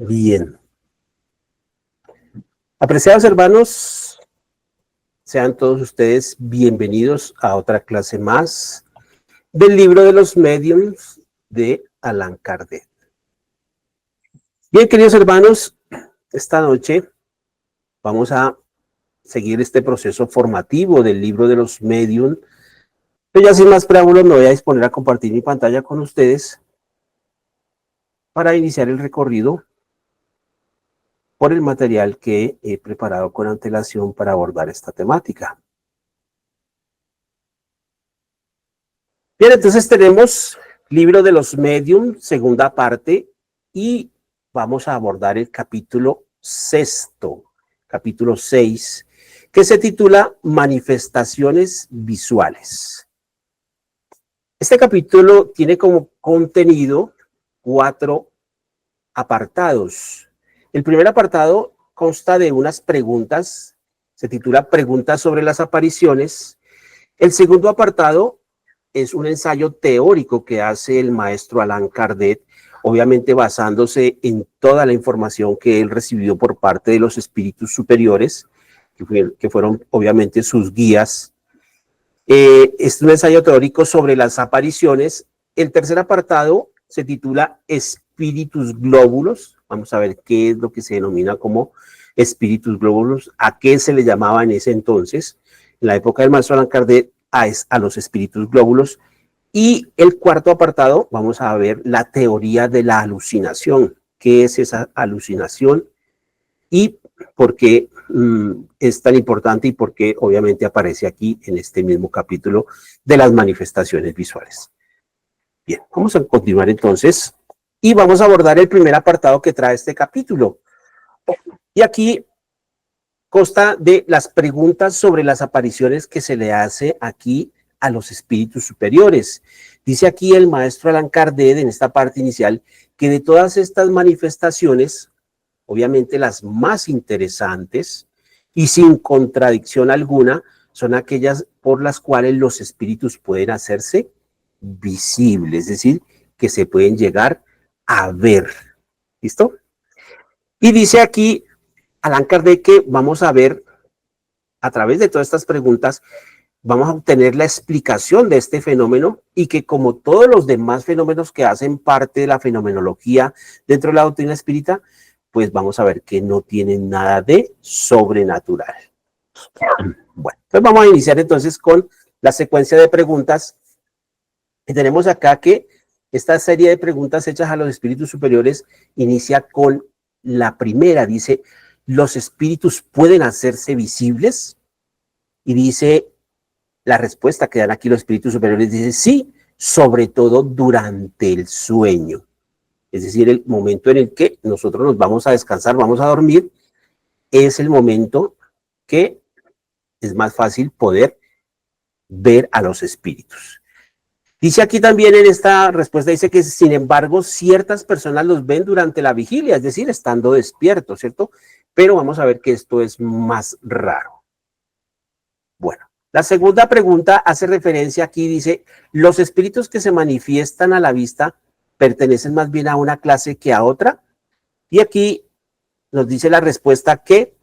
Bien. Apreciados hermanos, sean todos ustedes bienvenidos a otra clase más del libro de los Mediums de Allan Kardec. Bien, queridos hermanos, esta noche vamos a seguir este proceso formativo del libro de los Mediums. Pero ya sin más preámbulos me voy a disponer a compartir mi pantalla con ustedes para iniciar el recorrido por el material que he preparado con antelación para abordar esta temática. Bien, entonces tenemos Libro de los Medium, segunda parte, y vamos a abordar el capítulo 6, que se titula Manifestaciones Visuales. Este capítulo tiene como contenido 4 apartados. El primer apartado consta de unas preguntas, se titula Preguntas sobre las apariciones. El segundo apartado es un ensayo teórico que hace el maestro Allan Kardec, obviamente basándose en toda la información que él recibió por parte de los espíritus superiores, que fueron obviamente sus guías. Es un ensayo teórico sobre las apariciones. El tercer apartado se titula Espíritus Glóbulos. Vamos a ver qué es lo que se denomina como espíritus glóbulos, a qué se le llamaba en ese entonces, en la época del maestro Allan Kardec, a los espíritus glóbulos. Y el cuarto apartado, vamos a ver la teoría de la alucinación. ¿Qué es esa alucinación? Y por qué es tan importante y por qué obviamente aparece aquí en este mismo capítulo de las manifestaciones visuales. Bien, vamos a continuar entonces y vamos a abordar el primer apartado que trae este capítulo. Y aquí consta de las preguntas sobre las apariciones que se le hace aquí a los espíritus superiores. Dice aquí el maestro Allan Kardec en esta parte inicial que de todas estas manifestaciones, obviamente las más interesantes y sin contradicción alguna, son aquellas por las cuales los espíritus pueden hacerse visibles, es decir, que se pueden llegar a ver. ¿Listo? Y dice aquí Allan Kardec que vamos a ver, a través de todas estas preguntas, vamos a obtener la explicación de este fenómeno y que como todos los demás fenómenos que hacen parte de la fenomenología dentro de la doctrina espírita, pues vamos a ver que no tienen nada de sobrenatural. Bueno, pues vamos a iniciar entonces con la secuencia de preguntas. Y tenemos acá que esta serie de preguntas hechas a los espíritus superiores inicia con la primera. Dice, ¿los espíritus pueden hacerse visibles? Y dice, la respuesta que dan aquí los espíritus superiores dice, sí, sobre todo durante el sueño. Es decir, el momento en el que nosotros nos vamos a descansar, vamos a dormir, es el momento que es más fácil poder ver a los espíritus. Dice aquí también en esta respuesta, dice que sin embargo ciertas personas los ven durante la vigilia, es decir, estando despiertos, ¿cierto? Pero vamos a ver que esto es más raro. Bueno, la segunda pregunta hace referencia aquí, dice, ¿los espíritus que se manifiestan a la vista pertenecen más bien a una clase que a otra? Y aquí nos dice la respuesta que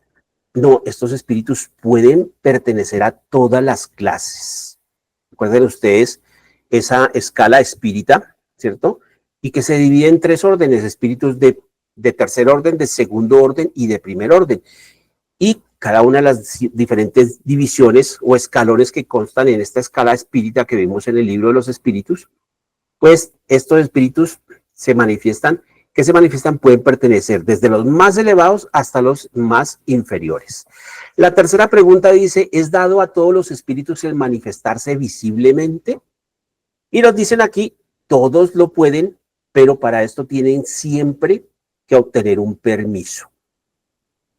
no, estos espíritus pueden pertenecer a todas las clases. Recuerden ustedes esa escala espírita, ¿cierto? Y que se divide en 3 órdenes, espíritus de tercer orden, de segundo orden y de primer orden. Y cada una de las diferentes divisiones o escalones que constan en esta escala espírita que vimos en el libro de los espíritus, pues estos espíritus se manifiestan, pueden pertenecer desde los más elevados hasta los más inferiores. La tercera pregunta dice, ¿es dado a todos los espíritus el manifestarse visiblemente? Y nos dicen aquí, todos lo pueden, pero para esto tienen siempre que obtener un permiso.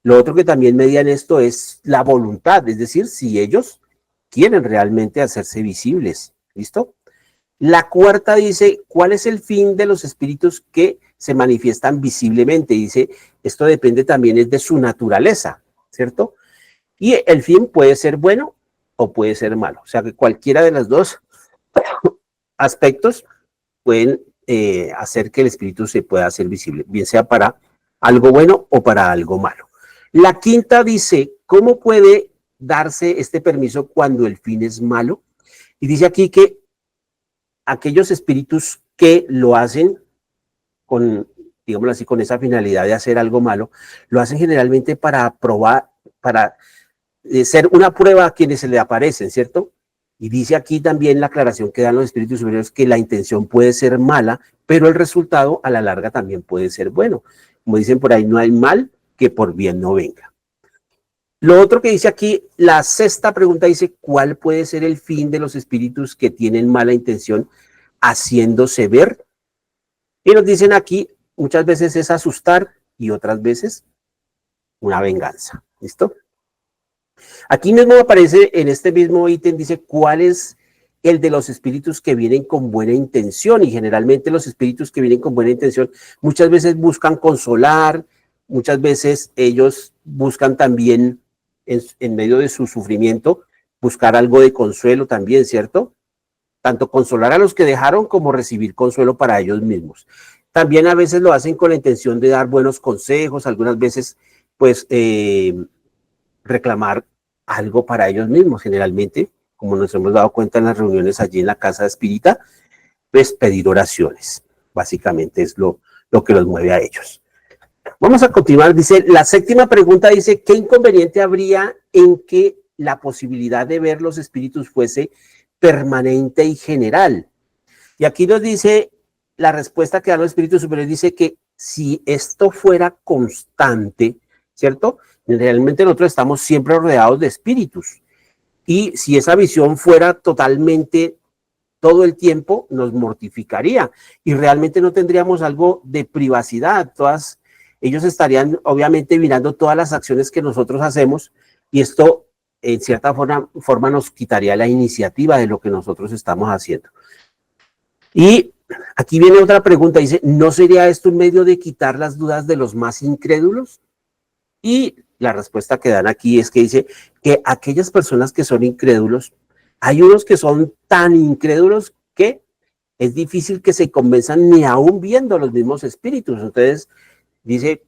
Lo otro que también median esto es la voluntad, es decir, si ellos quieren realmente hacerse visibles. ¿Listo? La cuarta dice, ¿cuál es el fin de los espíritus que se manifiestan visiblemente? Dice, esto depende también de su naturaleza, ¿cierto? Y el fin puede ser bueno o puede ser malo. O sea que cualquiera de los dos aspectos pueden hacer que el espíritu se pueda hacer visible, bien sea para algo bueno o para algo malo. La quinta dice, ¿cómo puede darse este permiso cuando el fin es malo? Y dice aquí que aquellos espíritus que lo hacen con, digámoslo así, con esa finalidad de hacer algo malo, lo hacen generalmente para probar, para ser una prueba a quienes se le aparecen, ¿cierto? Y dice aquí también la aclaración que dan los espíritus superiores que la intención puede ser mala, pero el resultado a la larga también puede ser bueno. Como dicen por ahí, no hay mal que por bien no venga. Lo otro que dice aquí, la sexta pregunta dice, ¿cuál puede ser el fin de los espíritus que tienen mala intención haciéndose ver? Y nos dicen aquí, muchas veces es asustar y otras veces una venganza. ¿Listo? Aquí mismo aparece en este mismo ítem, dice cuál es el de los espíritus que vienen con buena intención, y generalmente los espíritus que vienen con buena intención muchas veces buscan consolar, muchas veces ellos buscan también en medio de su sufrimiento buscar algo de consuelo también, ¿cierto? Tanto consolar a los que dejaron como recibir consuelo para ellos mismos. También a veces lo hacen con la intención de dar buenos consejos, algunas veces pues reclamar algo para ellos mismos, generalmente, como nos hemos dado cuenta en las reuniones allí en la casa espírita, pues pedir oraciones, básicamente es lo que los mueve a ellos. Vamos a continuar, dice, la séptima pregunta dice, ¿qué inconveniente habría en que la posibilidad de ver los espíritus fuese permanente y general? Y aquí nos dice, la respuesta que dan los espíritus superiores dice que si esto fuera constante, ¿cierto? Realmente nosotros estamos siempre rodeados de espíritus. Y si esa visión fuera totalmente todo el tiempo, nos mortificaría. Y realmente no tendríamos algo de privacidad. Ellos estarían obviamente mirando todas las acciones que nosotros hacemos. Y esto, en cierta forma nos quitaría la iniciativa de lo que nosotros estamos haciendo. Y aquí viene otra pregunta. Dice, ¿no sería esto un medio de quitar las dudas de los más incrédulos? Y la respuesta que dan aquí es que dice que aquellas personas que son incrédulos, hay unos que son tan incrédulos que es difícil que se convenzan ni aún viendo los mismos espíritus. Entonces, dice,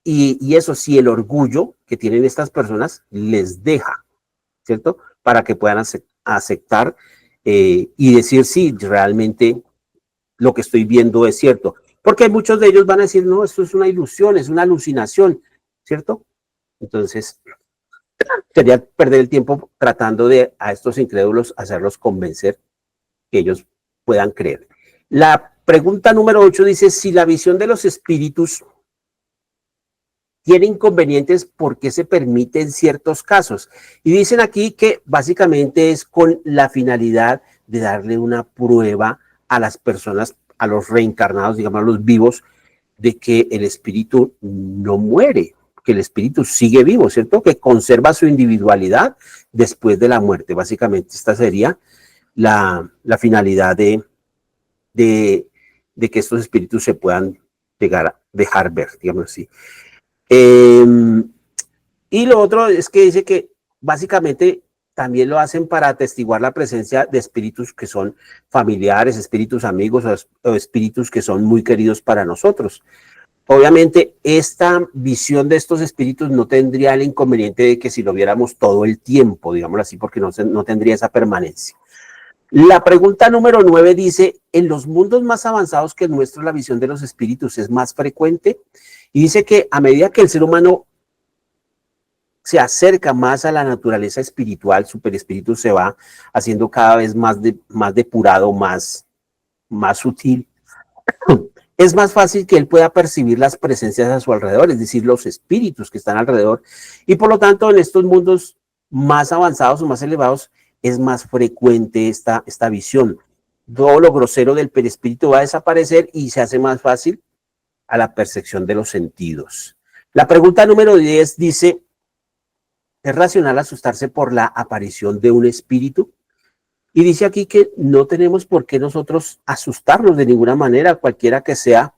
y eso sí, el orgullo que tienen estas personas les deja, ¿cierto? Para que puedan aceptar y decir, sí, realmente lo que estoy viendo es cierto. Porque muchos de ellos van a decir, no, esto es una ilusión, es una alucinación, ¿cierto? Entonces, sería perder el tiempo tratando de a estos incrédulos hacerlos convencer que ellos puedan creer. La pregunta número 8 dice, si la visión de los espíritus tiene inconvenientes, ¿por qué se permite en ciertos casos? Y dicen aquí que básicamente es con la finalidad de darle una prueba a las personas, a los reencarnados, digamos, a los vivos, de que el espíritu no muere, que el espíritu sigue vivo, ¿cierto? Que conserva su individualidad después de la muerte. Básicamente esta sería la finalidad de que estos espíritus se puedan llegar a dejar ver, digamos así. Y lo otro es que dice que básicamente también lo hacen para atestiguar la presencia de espíritus que son familiares, espíritus amigos o espíritus que son muy queridos para nosotros. Obviamente, esta visión de estos espíritus no tendría el inconveniente de que si lo viéramos todo el tiempo, digámoslo así, porque no tendría esa permanencia. La pregunta número 9 dice, ¿en los mundos más avanzados que el nuestro la visión de los espíritus es más frecuente? Y dice que a medida que el ser humano se acerca más a la naturaleza espiritual, superespíritu se va haciendo cada vez más depurado, más sutil. Es más fácil que él pueda percibir las presencias a su alrededor, es decir, los espíritus que están alrededor. Y por lo tanto, en estos mundos más avanzados o más elevados, es más frecuente esta visión. Todo lo grosero del perispíritu va a desaparecer y se hace más fácil a la percepción de los sentidos. La pregunta número 10 dice, ¿es racional asustarse por la aparición de un espíritu? Y dice aquí que no tenemos por qué nosotros asustarnos de ninguna manera, cualquiera que sea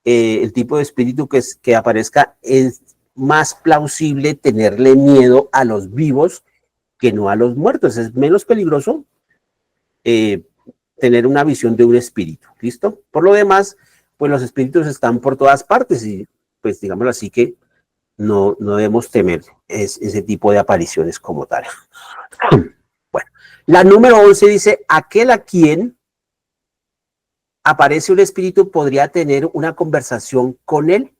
el tipo de espíritu que aparezca, es más plausible tenerle miedo a los vivos que no a los muertos. Es menos peligroso tener una visión de un espíritu, ¿listo? Por lo demás, pues los espíritus están por todas partes y pues digámoslo así que no debemos temer ese tipo de apariciones como tal. Bueno, la número 11 dice, aquel a quien aparece un espíritu podría tener una conversación con él.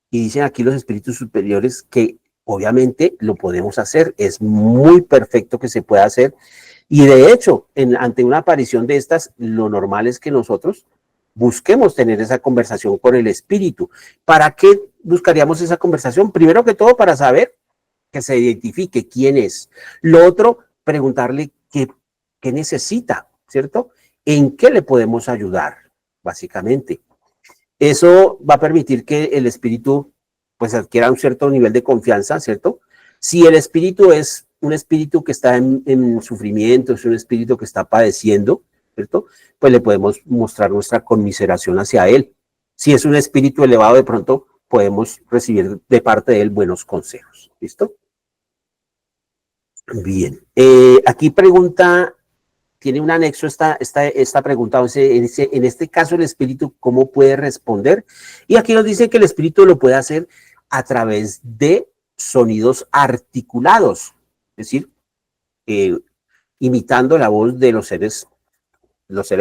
Y dicen aquí los espíritus superiores que obviamente lo podemos hacer, es muy perfecto que se pueda hacer. Y de hecho, ante una aparición de estas, lo normal es que nosotros busquemos tener esa conversación con el espíritu. ¿Para qué buscaríamos esa conversación? Primero que todo, para saber que se identifique quién es. Lo otro, preguntarle qué necesita, ¿cierto? ¿En qué le podemos ayudar? Básicamente. Eso va a permitir que el espíritu pues adquiera un cierto nivel de confianza, ¿cierto? Si el espíritu es un espíritu que está en sufrimiento, es un espíritu que está padeciendo, ¿cierto? Pues le podemos mostrar nuestra conmiseración hacia él. Si es un espíritu elevado, de pronto podemos recibir de parte de él buenos consejos, ¿listo? Bien, aquí pregunta, tiene un anexo esta pregunta, en este caso el espíritu, ¿cómo puede responder? Y aquí nos dice que el espíritu lo puede hacer a través de sonidos articulados, es decir, imitando la voz de los seres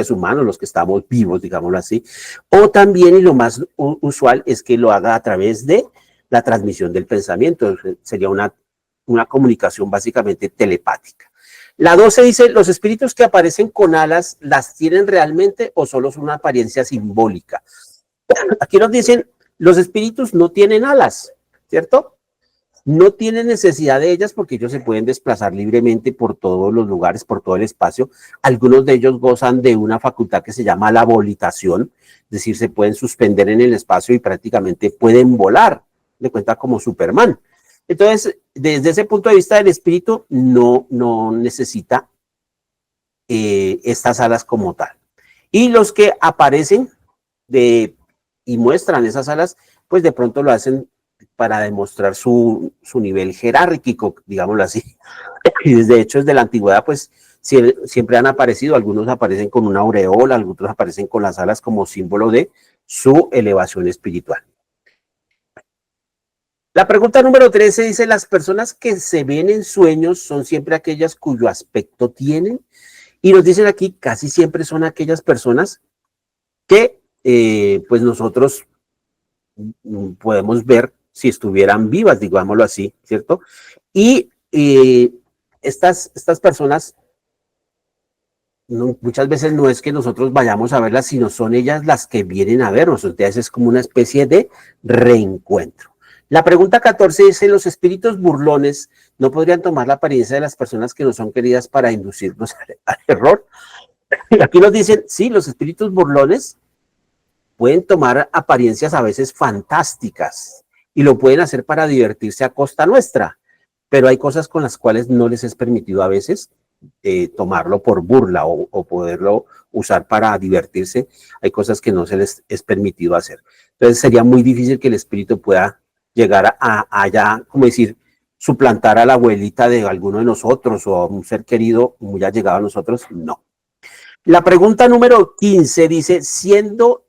humanos, los que estamos vivos, digámoslo así, o también, y lo más usual, es que lo haga a través de la transmisión del pensamiento, sería una comunicación básicamente telepática. La 12 dice, ¿los espíritus que aparecen con alas las tienen realmente o solo son una apariencia simbólica? Aquí nos dicen, los espíritus no tienen alas, ¿cierto? No tienen necesidad de ellas porque ellos se pueden desplazar libremente por todos los lugares, por todo el espacio. Algunos de ellos gozan de una facultad que se llama la volitación, es decir, se pueden suspender en el espacio y prácticamente pueden volar, de cuenta como Superman. Entonces, desde ese punto de vista, el espíritu no necesita estas alas como tal. Y los que aparecen y muestran esas alas, pues de pronto lo hacen para demostrar su nivel jerárquico, digámoslo así. Y desde hecho, desde la antigüedad, pues siempre han aparecido, algunos aparecen con una aureola, algunos aparecen con las alas como símbolo de su elevación espiritual. La pregunta número 13 dice, ¿las personas que se ven en sueños son siempre aquellas cuyo aspecto tienen? Y nos dicen aquí, casi siempre son aquellas personas que pues nosotros podemos ver si estuvieran vivas, digámoslo así, ¿cierto? Y estas personas muchas veces no es que nosotros vayamos a verlas, sino son ellas las que vienen a vernos. Entonces es como una especie de reencuentro. La pregunta 14 dice, ¿los espíritus burlones no podrían tomar la apariencia de las personas que no son queridas para inducirnos al error? Aquí nos dicen, sí, los espíritus burlones pueden tomar apariencias a veces fantásticas y lo pueden hacer para divertirse a costa nuestra, pero hay cosas con las cuales no les es permitido a veces tomarlo por burla o poderlo usar para divertirse. Hay cosas que no se les es permitido hacer. Entonces sería muy difícil que el espíritu pueda llegar a allá, como decir, suplantar a la abuelita de alguno de nosotros o a un ser querido muy allegado a nosotros, no. La pregunta número 15 dice, siendo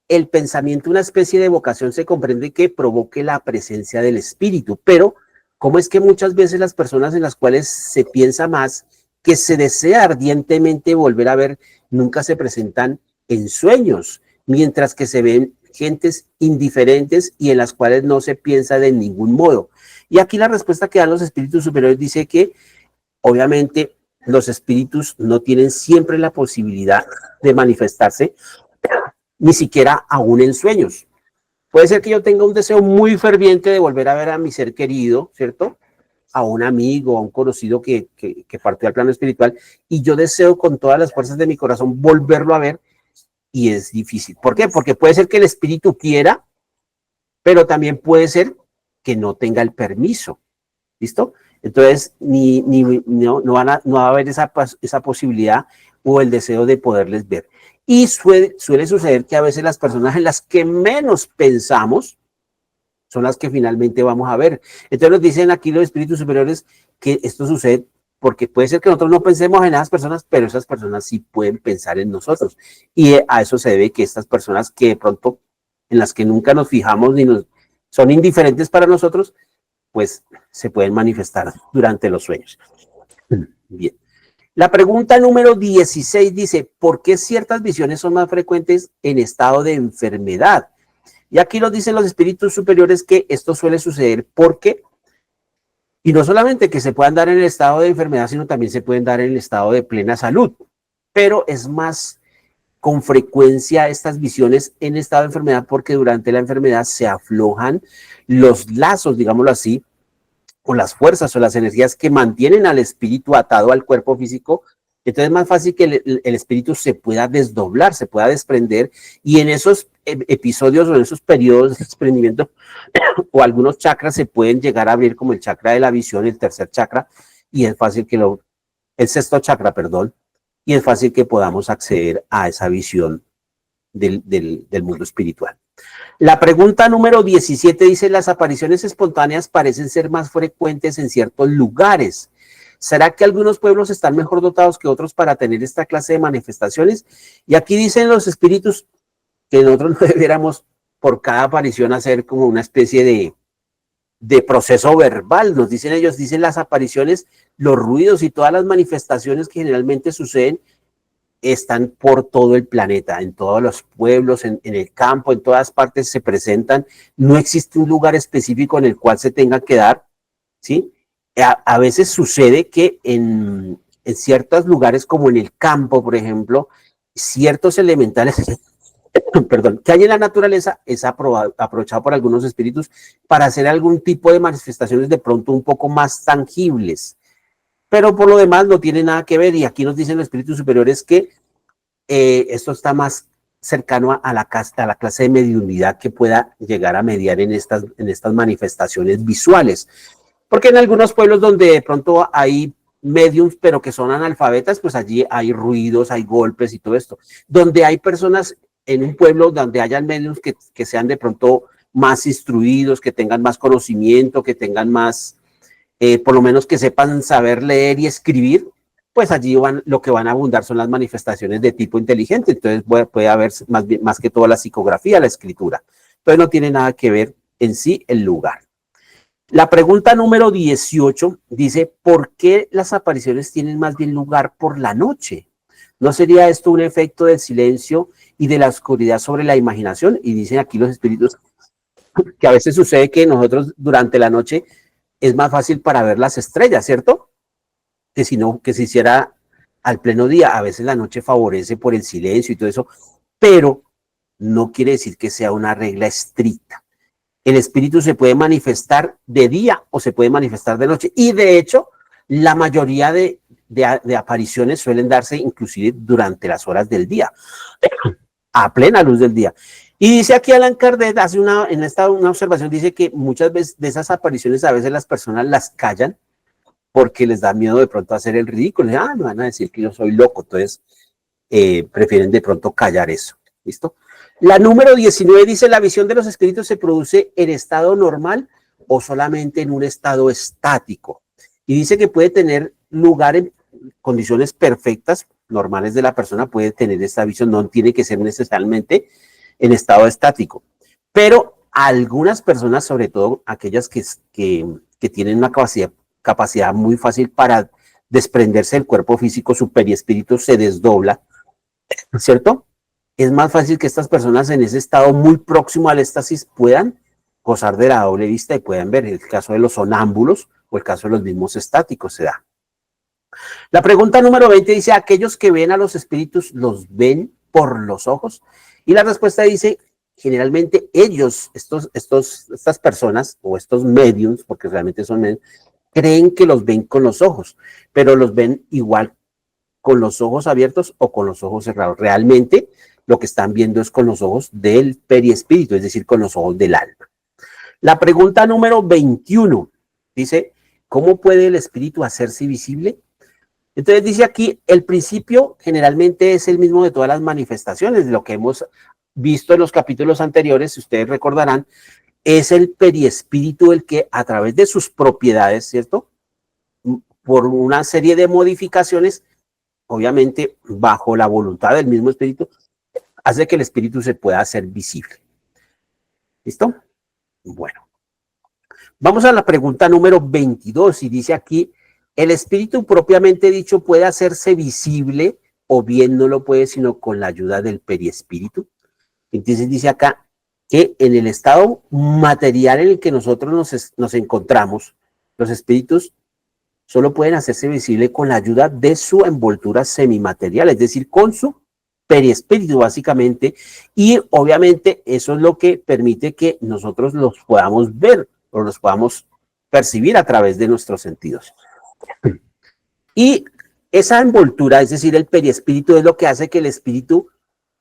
el pensamiento una especie de vocación, se comprende que provoque la presencia del espíritu, pero ¿cómo es que muchas veces las personas en las cuales se piensa más, que se desea ardientemente volver a ver, nunca se presentan en sueños, mientras que se ven gentes indiferentes y en las cuales no se piensa de ningún modo? Y aquí la respuesta que dan los espíritus superiores dice que obviamente los espíritus no tienen siempre la posibilidad de manifestarse, ni siquiera aún en sueños. Puede ser que yo tenga un deseo muy ferviente de volver a ver a mi ser querido, ¿cierto? A un amigo, a un conocido que partió al plano espiritual, y yo deseo con todas las fuerzas de mi corazón volverlo a ver, y es difícil. ¿Por qué? Porque puede ser que el espíritu quiera, pero también puede ser que no tenga el permiso. ¿Listo? Entonces, no va a haber esa posibilidad o el deseo de poderles ver. Y suele suceder que a veces las personas en las que menos pensamos son las que finalmente vamos a ver. Entonces nos dicen aquí los espíritus superiores que esto sucede porque puede ser que nosotros no pensemos en esas personas, pero esas personas sí pueden pensar en nosotros. Y a eso se debe que estas personas que de pronto en las que nunca nos fijamos ni son indiferentes para nosotros, pues se pueden manifestar durante los sueños. Bien. La pregunta número 16 dice, ¿por qué ciertas visiones son más frecuentes en estado de enfermedad? Y aquí nos dicen los espíritus superiores que esto suele suceder porque, y no solamente que se puedan dar en el estado de enfermedad, sino también se pueden dar en el estado de plena salud, pero es más con frecuencia estas visiones en estado de enfermedad porque durante la enfermedad se aflojan los lazos, digámoslo así, o las fuerzas o las energías que mantienen al espíritu atado al cuerpo físico. Entonces es más fácil que el espíritu se pueda desdoblar, se pueda desprender, y en esos episodios o en esos periodos de desprendimiento o algunos chakras se pueden llegar a abrir, como el chakra de la visión, el tercer chakra, y es fácil que el sexto chakra, perdón, y es fácil que podamos acceder a esa visión del mundo espiritual. La pregunta número 17 dice, las apariciones espontáneas parecen ser más frecuentes en ciertos lugares. ¿Será que algunos pueblos están mejor dotados que otros para tener esta clase de manifestaciones? Y aquí dicen los espíritus que nosotros no debiéramos por cada aparición hacer como una especie de proceso verbal. Nos dicen ellos, dicen las apariciones, los ruidos y todas las manifestaciones que generalmente suceden están por todo el planeta, en todos los pueblos, en el campo, en todas partes se presentan. No existe un lugar específico en el cual se tenga que dar, ¿sí? A veces sucede que en ciertos lugares, como en el campo, por ejemplo, ciertos elementales perdón, que hay en la naturaleza es aprovechado por algunos espíritus para hacer algún tipo de manifestaciones de pronto un poco más tangibles. Pero por lo demás no tiene nada que ver, y aquí nos dicen los espíritus superiores que esto está más cercano a la clase de mediunidad que pueda llegar a mediar en estas manifestaciones visuales. Porque en algunos pueblos donde de pronto hay mediums, pero que son analfabetas, pues allí hay ruidos, hay golpes y todo esto. Donde hay personas en un pueblo donde hayan mediums que sean de pronto más instruidos, que tengan más conocimiento, que tengan más, por lo menos que sepan saber leer y escribir, pues allí lo que van a abundar son las manifestaciones de tipo inteligente. Entonces puede haber más que todo la psicografía, la escritura. Entonces no tiene nada que ver en sí el lugar. La pregunta número 18 dice, ¿por qué las apariciones tienen más bien lugar por la noche? ¿No sería esto un efecto del silencio y de la oscuridad sobre la imaginación? Y dicen aquí los espíritus que a veces sucede que nosotros durante la noche es más fácil para ver las estrellas, ¿cierto? Que si no, que se hiciera al pleno día. A veces la noche favorece por el silencio y todo eso, pero no quiere decir que sea una regla estricta. El espíritu se puede manifestar de día o se puede manifestar de noche. Y de hecho, la mayoría de apariciones suelen darse inclusive durante las horas del día, a plena luz del día. Y dice aquí Allan Kardec, hace una observación, dice que muchas veces de esas apariciones a veces las personas las callan porque les da miedo de pronto hacer el ridículo. Me van a decir que yo soy loco, entonces prefieren de pronto callar eso. ¿Listo? La número 19 dice, ¿la visión de los espíritus se produce en estado normal o solamente en un estado estático? Y dice que puede tener lugar en condiciones perfectas, normales de la persona, puede tener esta visión, no tiene que ser necesariamente en estado estático. Pero algunas personas, sobre todo aquellas que tienen una capacidad muy fácil para desprenderse del cuerpo físico, su periespíritu se desdobla, ¿cierto? Es más fácil que estas personas en ese estado muy próximo al éxtasis puedan gozar de la doble vista y puedan ver. El caso de los sonámbulos o el caso de los mismos estáticos se da. La pregunta número 20 dice, ¿aquellos que ven a los espíritus los ven por los ojos? Y la respuesta dice, generalmente ellos, estas personas o estos mediums, porque realmente son mediums, creen que los ven con los ojos, pero los ven igual con los ojos abiertos o con los ojos cerrados. Realmente lo que están viendo es con los ojos del periespíritu, es decir, con los ojos del alma. La pregunta número 21 dice, ¿cómo puede el espíritu hacerse visible? Entonces dice aquí, el principio generalmente es el mismo de todas las manifestaciones, de lo que hemos visto en los capítulos anteriores, si ustedes recordarán, es el periespíritu el que a través de sus propiedades, ¿cierto? Por una serie de modificaciones, obviamente bajo la voluntad del mismo espíritu, hace que el espíritu se pueda hacer visible. ¿Listo? Bueno, vamos a la pregunta número 22 y dice aquí, ¿el espíritu propiamente dicho puede hacerse visible o bien no lo puede sino con la ayuda del periespíritu? Entonces dice acá que en el estado material en el que nosotros nos encontramos, los espíritus solo pueden hacerse visible con la ayuda de su envoltura semimaterial, es decir, con su perispíritu básicamente, y obviamente eso es lo que permite que nosotros los podamos ver o los podamos percibir a través de nuestros sentidos. Y esa envoltura, es decir, el perispíritu, es lo que hace que el espíritu,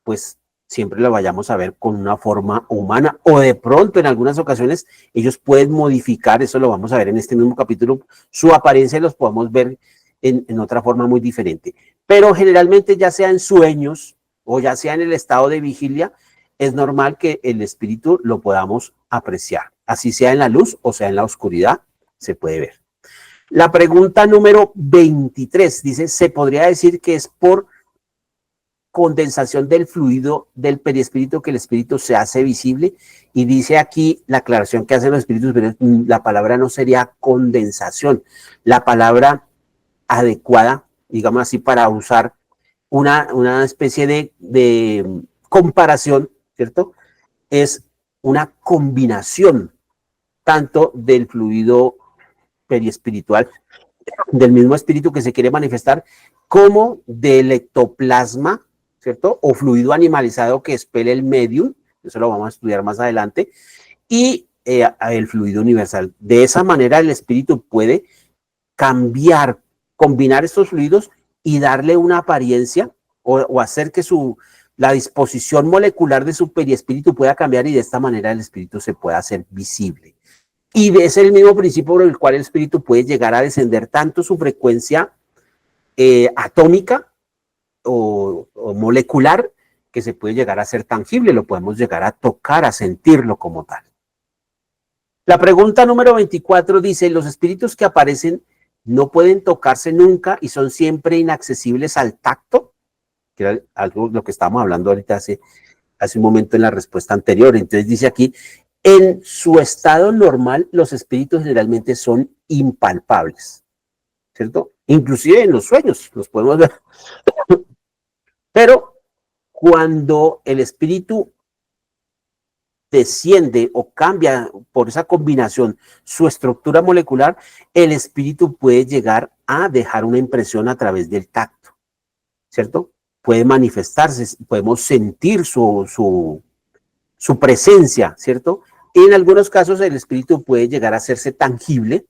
pues, siempre lo vayamos a ver con una forma humana, o de pronto en algunas ocasiones ellos pueden modificar, eso lo vamos a ver en este mismo capítulo, su apariencia los podemos ver en otra forma muy diferente. Pero generalmente ya sea en sueños o ya sea en el estado de vigilia, es normal que el espíritu lo podamos apreciar. Así sea en la luz o sea en la oscuridad, se puede ver. La pregunta número 23 dice, ¿se podría decir que es por condensación del fluido del perispíritu que el espíritu se hace visible? Y dice aquí la aclaración que hacen los espíritus, pero la palabra no sería condensación. La palabra adecuada, digamos así, para usar una especie de comparación, ¿cierto? Es una combinación tanto del fluido periespiritual, del mismo espíritu que se quiere manifestar, como del ectoplasma, ¿cierto? O fluido animalizado que expele el medium, eso lo vamos a estudiar más adelante, y el fluido universal. De esa manera el espíritu puede cambiar, combinar estos fluidos y darle una apariencia o hacer que la disposición molecular de su periespíritu pueda cambiar y de esta manera el espíritu se pueda hacer visible. Y es el mismo principio por el cual el espíritu puede llegar a descender tanto su frecuencia atómica o molecular, que se puede llegar a ser tangible, lo podemos llegar a tocar, a sentirlo como tal. La pregunta número 24 dice, los espíritus que aparecen no pueden tocarse nunca y son siempre inaccesibles al tacto, que era algo de lo que estábamos hablando ahorita hace un momento en la respuesta anterior. Entonces dice aquí, en su estado normal, los espíritus generalmente son impalpables, ¿cierto? Inclusive en los sueños los podemos ver. Pero cuando el espíritu desciende o cambia por esa combinación su estructura molecular, el espíritu puede llegar a dejar una impresión a través del tacto, ¿cierto? Puede manifestarse, podemos sentir su presencia, ¿cierto? En algunos casos el espíritu puede llegar a hacerse tangible.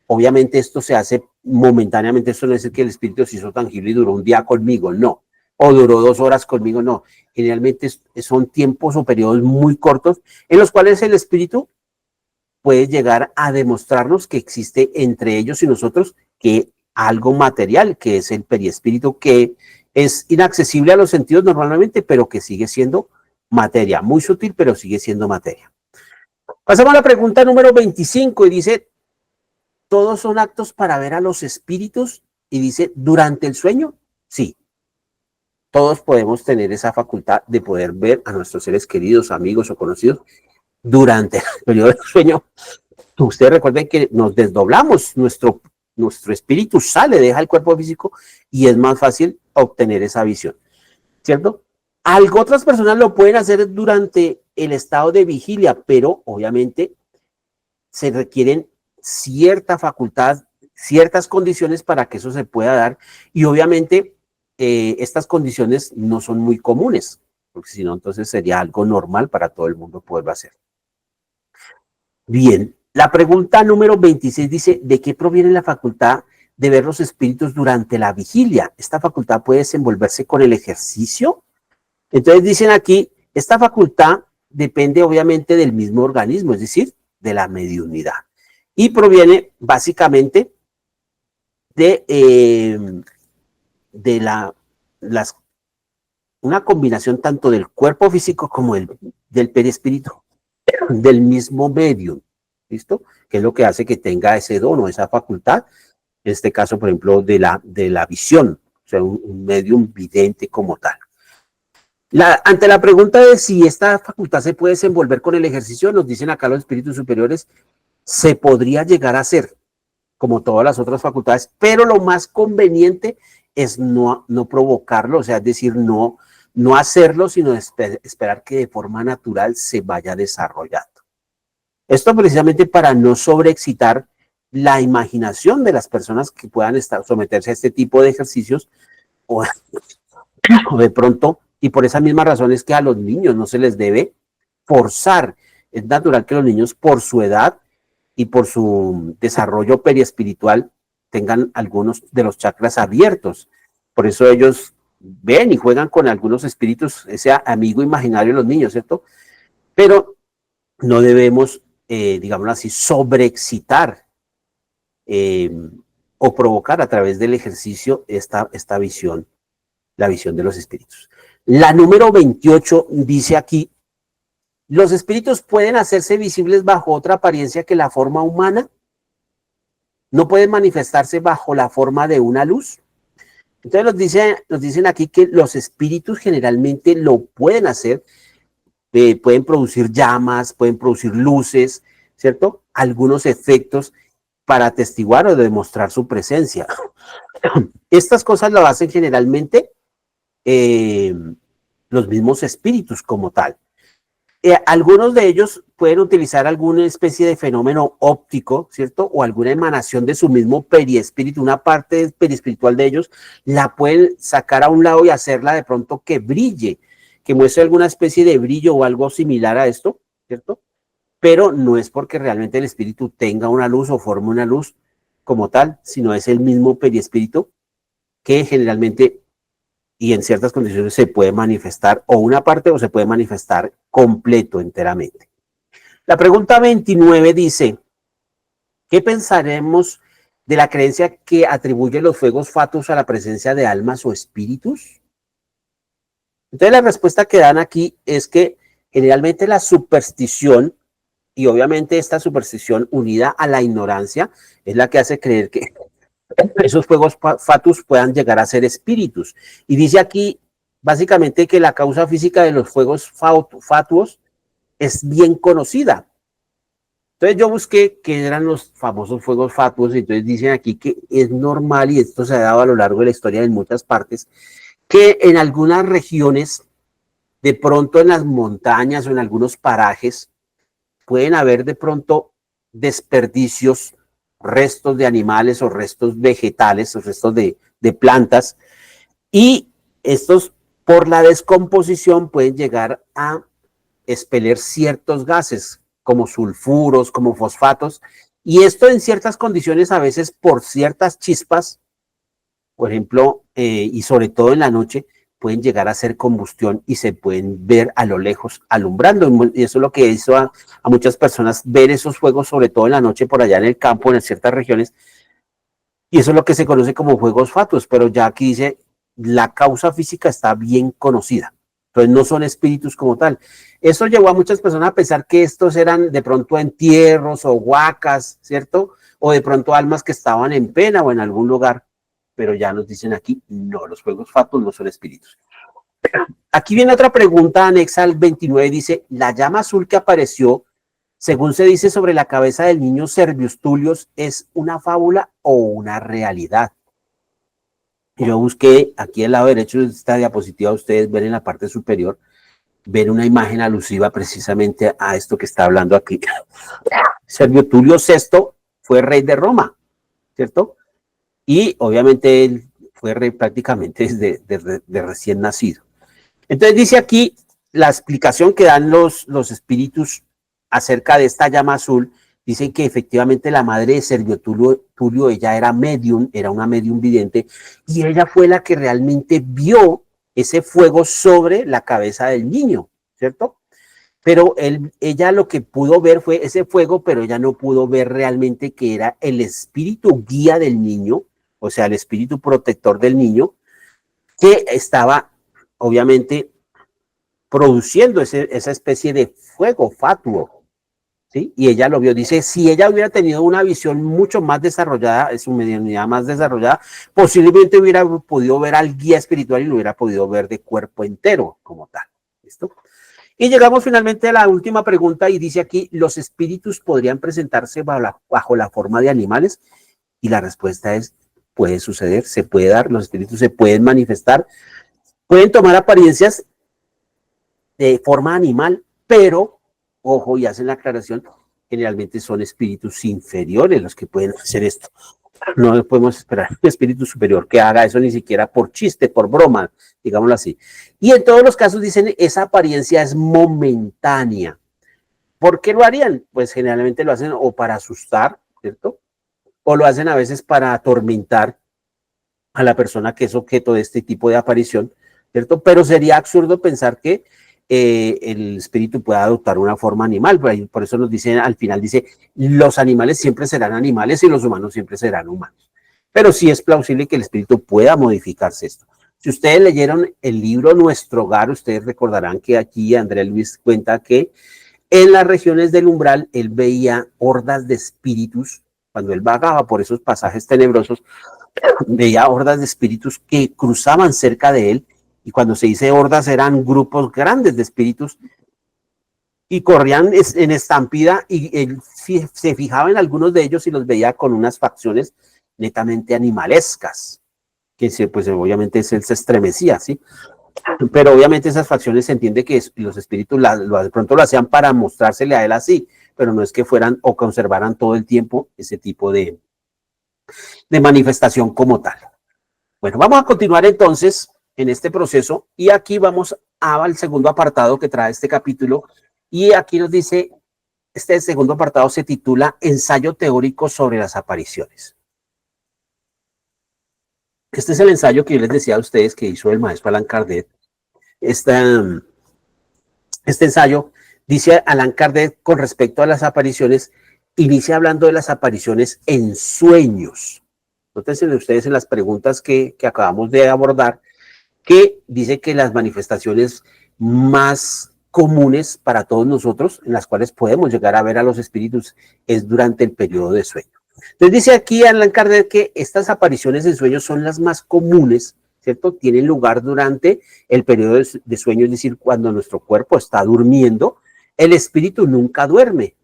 Obviamente esto se hace momentáneamente, esto no es que el espíritu se hizo tangible y duró un día conmigo, no. O duró 2 horas conmigo, no. Generalmente son tiempos o periodos muy cortos en los cuales el espíritu puede llegar a demostrarnos que existe entre ellos y nosotros que algo material, que es el periespíritu, que es inaccesible a los sentidos normalmente, pero que sigue siendo materia, muy sutil, pero sigue siendo materia. Pasamos a la pregunta número 25 y dice, ¿todos son actos para ver a los espíritus? Y dice, ¿durante el sueño? Sí. Todos podemos tener esa facultad de poder ver a nuestros seres queridos, amigos o conocidos durante el periodo del sueño. Ustedes recuerden que nos desdoblamos, nuestro espíritu sale, deja el cuerpo físico y es más fácil obtener esa visión, ¿cierto? Algo otras personas lo pueden hacer durante el estado de vigilia, pero obviamente se requieren cierta facultad, ciertas condiciones para que eso se pueda dar y obviamente estas condiciones no son muy comunes, porque si no, entonces sería algo normal para todo el mundo poderlo hacer. Bien, la pregunta número 26 dice, ¿de qué proviene la facultad de ver los espíritus durante la vigilia? ¿Esta facultad puede desenvolverse con el ejercicio? Entonces dicen aquí, esta facultad depende obviamente del mismo organismo, es decir, de la mediunidad. Y proviene básicamente de una combinación tanto del cuerpo físico como del perispíritu, del mismo medium, ¿listo? Que es lo que hace que tenga ese don o esa facultad, en este caso, por ejemplo, de la visión, o sea, un medium vidente como tal. Ante la pregunta de si esta facultad se puede desenvolver con el ejercicio, nos dicen acá los espíritus superiores, se podría llegar a hacer, como todas las otras facultades, pero lo más conveniente es no provocarlo, o sea, es decir, no hacerlo, sino esperar que de forma natural se vaya desarrollando. Esto precisamente para no sobreexcitar la imaginación de las personas que puedan someterse a este tipo de ejercicios o, o de pronto, y por esa misma razón es que a los niños no se les debe forzar. Es natural que los niños por su edad y por su desarrollo periespiritual tengan algunos de los chakras abiertos. Por eso ellos ven y juegan con algunos espíritus, ese amigo imaginario de los niños, ¿cierto? Pero no debemos, digámoslo así, sobreexcitar o provocar a través del ejercicio esta visión, la visión de los espíritus. La número 28 dice aquí, los espíritus pueden hacerse visibles bajo otra apariencia que la forma humana, no pueden manifestarse bajo la forma de una luz. Entonces nos dicen aquí que los espíritus generalmente lo pueden hacer, pueden producir llamas, pueden producir luces, ¿cierto? Algunos efectos para atestiguar o demostrar su presencia. Estas cosas lo hacen generalmente los mismos espíritus como tal. Algunos de ellos pueden utilizar alguna especie de fenómeno óptico, ¿cierto? O alguna emanación de su mismo periespíritu, una parte periespiritual de ellos, la pueden sacar a un lado y hacerla de pronto que brille, que muestre alguna especie de brillo o algo similar a esto, ¿cierto? Pero no es porque realmente el espíritu tenga una luz o forme una luz como tal, sino es el mismo periespíritu que generalmente y en ciertas condiciones se puede manifestar o una parte o se puede manifestar completo enteramente. La pregunta 29 dice, ¿qué pensaremos de la creencia que atribuye los fuegos fatuos a la presencia de almas o espíritus? Entonces la respuesta que dan aquí es que generalmente la superstición, y obviamente esta superstición unida a la ignorancia, es la que hace creer que esos fuegos fatuos puedan llegar a ser espíritus. Y dice aquí básicamente que la causa física de los fuegos fatuos es bien conocida. Entonces yo busqué qué eran los famosos fuegos fatuos y entonces dicen aquí que es normal, y esto se ha dado a lo largo de la historia en muchas partes, que en algunas regiones, de pronto en las montañas o en algunos parajes, pueden haber de pronto desperdicios, restos de animales o restos vegetales o restos de plantas, y estos por la descomposición pueden llegar a expeler ciertos gases como sulfuros, como fosfatos, y esto en ciertas condiciones a veces por ciertas chispas, por ejemplo, y sobre todo en la noche, pueden llegar a hacer combustión y se pueden ver a lo lejos alumbrando. Y eso es lo que hizo a muchas personas ver esos fuegos, sobre todo en la noche por allá en el campo, en ciertas regiones. Y eso es lo que se conoce como fuegos fatuos, pero ya aquí dice, la causa física está bien conocida. Entonces no son espíritus como tal. Eso llevó a muchas personas a pensar que estos eran de pronto entierros o huacas, ¿cierto? O de pronto almas que estaban en pena o en algún lugar, pero ya nos dicen aquí, no, los fuegos fatuos no son espíritus. Aquí viene otra pregunta anexa al 29, dice, la llama azul que apareció, según se dice sobre la cabeza del niño Servius Tullius, ¿es una fábula o una realidad? Yo busqué aquí al lado derecho de esta diapositiva, ustedes ven en la parte superior, ven una imagen alusiva precisamente a esto que está hablando aquí. Servio Tulio VI fue rey de Roma, ¿cierto? Y obviamente él fue rey prácticamente de recién nacido. Entonces dice aquí la explicación que dan los espíritus acerca de esta llama azul. Dicen que efectivamente la madre de Servio Tulio, ella era medium, era una medium vidente, y ella fue la que realmente vio ese fuego sobre la cabeza del niño, ¿cierto? Pero ella lo que pudo ver fue ese fuego, pero ella no pudo ver realmente que era el espíritu guía del niño, o sea, el espíritu protector del niño, que estaba obviamente produciendo esa especie de fuego fatuo. ¿sí? Y ella lo vio. Dice, si ella hubiera tenido una visión mucho más desarrollada, su mediunidad más desarrollada, posiblemente hubiera podido ver al guía espiritual y lo hubiera podido ver de cuerpo entero como tal. ¿Listo? Y llegamos finalmente a la última pregunta y dice aquí, ¿los espíritus podrían presentarse bajo la forma de animales? Y la respuesta es, puede suceder, se puede dar, los espíritus se pueden manifestar, pueden tomar apariencias de forma animal, pero, ojo, y hacen la aclaración, generalmente son espíritus inferiores los que pueden hacer esto. No podemos esperar un espíritu superior que haga eso ni siquiera por chiste, por broma, digámoslo así. Y en todos los casos dicen, esa apariencia es momentánea. ¿Por qué lo harían? Pues generalmente lo hacen o para asustar, ¿cierto? O lo hacen a veces para atormentar a la persona que es objeto de este tipo de aparición, ¿cierto? Pero sería absurdo pensar que el espíritu pueda adoptar una forma animal. Por eso nos dicen, al final dice, los animales siempre serán animales y los humanos siempre serán humanos. Pero sí es plausible que el espíritu pueda modificarse esto. Si ustedes leyeron el libro Nuestro Hogar, ustedes recordarán que aquí Andrés Luis cuenta que en las regiones del umbral él veía hordas de espíritus. Cuando él vagaba por esos pasajes tenebrosos, veía hordas de espíritus que cruzaban cerca de él, y cuando se dice hordas eran grupos grandes de espíritus y corrían en estampida, y él se fijaba en algunos de ellos y los veía con unas facciones netamente animalescas, que pues obviamente él se estremecía, ¿sí? Pero obviamente esas facciones se entiende que los espíritus de pronto lo hacían para mostrársele a él así, pero no es que fueran o conservaran todo el tiempo ese tipo de manifestación como tal. Bueno, vamos a continuar entonces en este proceso y aquí vamos al segundo apartado que trae este capítulo, y aquí nos dice, este segundo apartado se titula Ensayo teórico sobre las apariciones. Este es el ensayo que yo les decía a ustedes que hizo el maestro Allan Kardec. Este ensayo, dice Allan Kardec, con respecto a las apariciones, inicia hablando de las apariciones en sueños. Nótense ustedes en las preguntas que acabamos de abordar, que dice que las manifestaciones más comunes para todos nosotros, en las cuales podemos llegar a ver a los espíritus, es durante el periodo de sueño. Entonces dice aquí Allan Kardec que estas apariciones en sueños son las más comunes, ¿cierto? Tienen lugar durante el periodo de sueño, es decir, cuando nuestro cuerpo está durmiendo, el espíritu nunca duerme.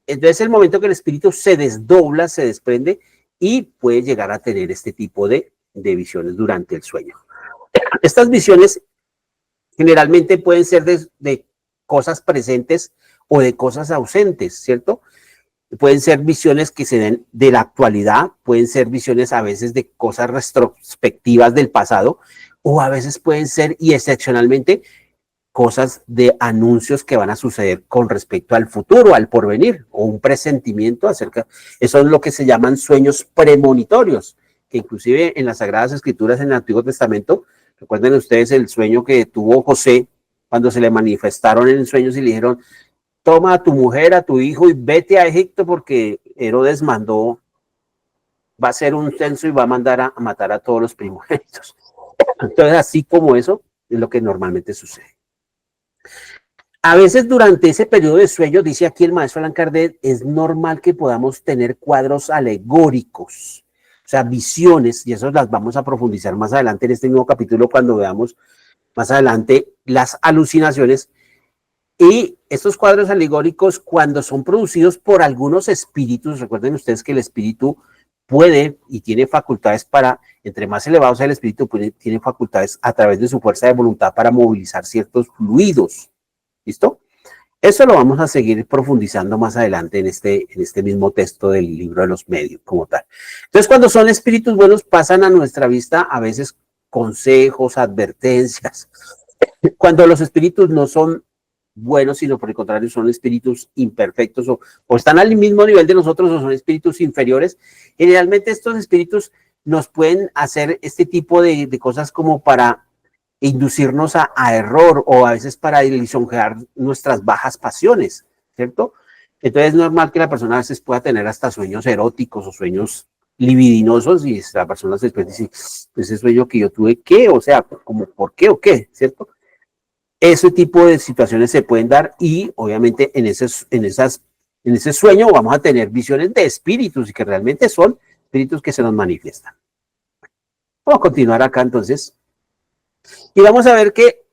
Entonces es el momento que el espíritu se desdobla, se desprende y puede llegar a tener este tipo de visiones durante el sueño. Estas visiones generalmente pueden ser de cosas presentes o de cosas ausentes, ¿cierto? Pueden ser visiones que se den de la actualidad, pueden ser visiones a veces de cosas retrospectivas del pasado, o a veces pueden ser, y excepcionalmente, cosas de anuncios que van a suceder con respecto al futuro, al porvenir, o un presentimiento acerca. Eso es lo que se llaman sueños premonitorios, que inclusive en las Sagradas Escrituras en el Antiguo Testamento, recuerden ustedes el sueño que tuvo José cuando se le manifestaron en sueños y le dijeron, toma a tu mujer, a tu hijo y vete a Egipto porque Herodes mandó, va a hacer un censo y va a mandar a matar a todos los primogénitos. Entonces, así como eso es lo que normalmente sucede. A veces durante ese periodo de sueño, dice aquí el maestro Allan Kardec, es normal que podamos tener cuadros alegóricos, o sea, visiones, y eso las vamos a profundizar más adelante en este nuevo capítulo cuando veamos más adelante las alucinaciones. Y estos cuadros alegóricos, cuando son producidos por algunos espíritus, recuerden ustedes que el espíritu puede y tiene facultades para, entre más elevado sea el espíritu, tiene facultades a través de su fuerza de voluntad para movilizar ciertos fluidos. ¿Listo? Eso lo vamos a seguir profundizando más adelante en este mismo texto del libro de los medios como tal. Entonces, cuando son espíritus buenos, pasan a nuestra vista a veces consejos, advertencias. Cuando los espíritus no son buenos, sino por el contrario son espíritus imperfectos o están al mismo nivel de nosotros o son espíritus inferiores, generalmente estos espíritus nos pueden hacer este tipo de cosas como para inducirnos a error o a veces para lisonjear nuestras bajas pasiones, ¿cierto? Entonces es normal que la persona a veces pueda tener hasta sueños eróticos o sueños libidinosos y la persona después dice, ese sueño que yo tuve, ¿qué? O sea, como, ¿por qué o qué? ¿Cierto? ese tipo de situaciones se pueden dar y obviamente en ese sueño vamos a tener visiones de espíritus y que realmente son espíritus que se nos manifiestan. Vamos a continuar acá entonces y vamos a ver que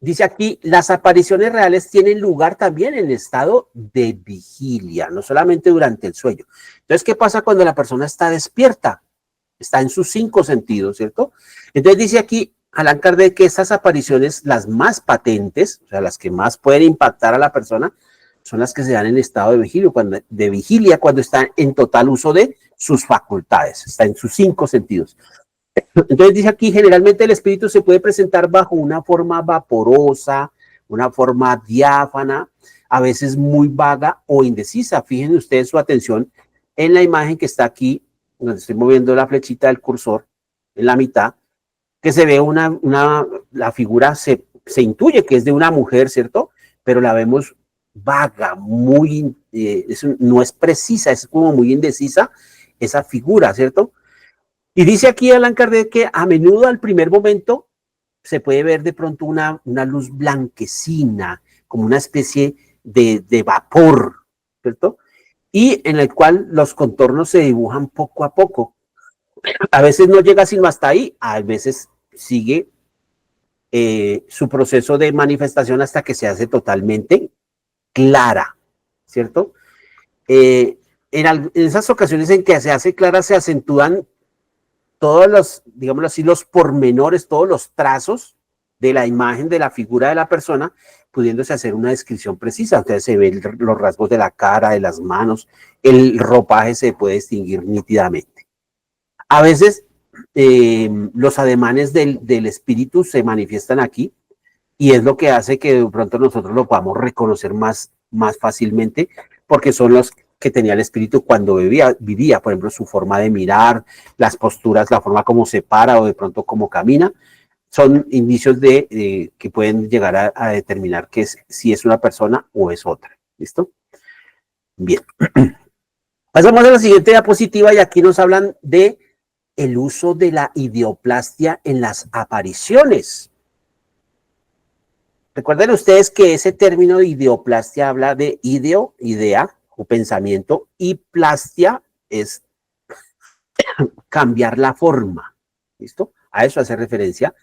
dice aquí, las apariciones reales tienen lugar también en estado de vigilia, no solamente durante el sueño. Entonces, ¿qué pasa cuando la persona está despierta? Está en sus 5 sentidos, ¿cierto? Entonces dice aquí Allan Kardec que estas apariciones, las más patentes, o sea, las que más pueden impactar a la persona, son las que se dan en estado de vigilia, cuando está en total uso de sus facultades, está en sus 5 sentidos. Entonces dice aquí, generalmente el espíritu se puede presentar bajo una forma vaporosa, una forma diáfana, a veces muy vaga o indecisa. Fíjense ustedes su atención en la imagen que está aquí, donde estoy moviendo la flechita del cursor en la mitad, que se ve la figura se intuye que es de una mujer, ¿cierto? Pero la vemos vaga, no es precisa, es como muy indecisa esa figura, ¿cierto? Y dice aquí Allan Kardec que a menudo al primer momento se puede ver de pronto una luz blanquecina, como una especie de vapor, ¿cierto? Y en el cual los contornos se dibujan poco a poco. A veces no llega sino hasta ahí, a veces sigue su proceso de manifestación hasta que se hace totalmente clara, ¿cierto? En esas ocasiones en que se hace clara se acentúan todos los, digámoslo así, los pormenores, todos los trazos de la imagen de la figura de la persona, pudiéndose hacer una descripción precisa. Entonces se ven los rasgos de la cara, de las manos, el ropaje se puede distinguir nítidamente. A veces los ademanes del espíritu se manifiestan aquí y es lo que hace que de pronto nosotros lo podamos reconocer más fácilmente, porque son los que tenía el espíritu cuando vivía, por ejemplo, su forma de mirar, las posturas, la forma como se para o de pronto como camina, son indicios que pueden llegar a determinar si es una persona o es otra. ¿Listo? Bien. Pasamos a la siguiente diapositiva y aquí nos hablan de el uso de la ideoplastia en las apariciones. Recuerden ustedes que ese término de ideoplastia habla de idea o pensamiento, y plastia es cambiar la forma. ¿Listo? A eso hace referencia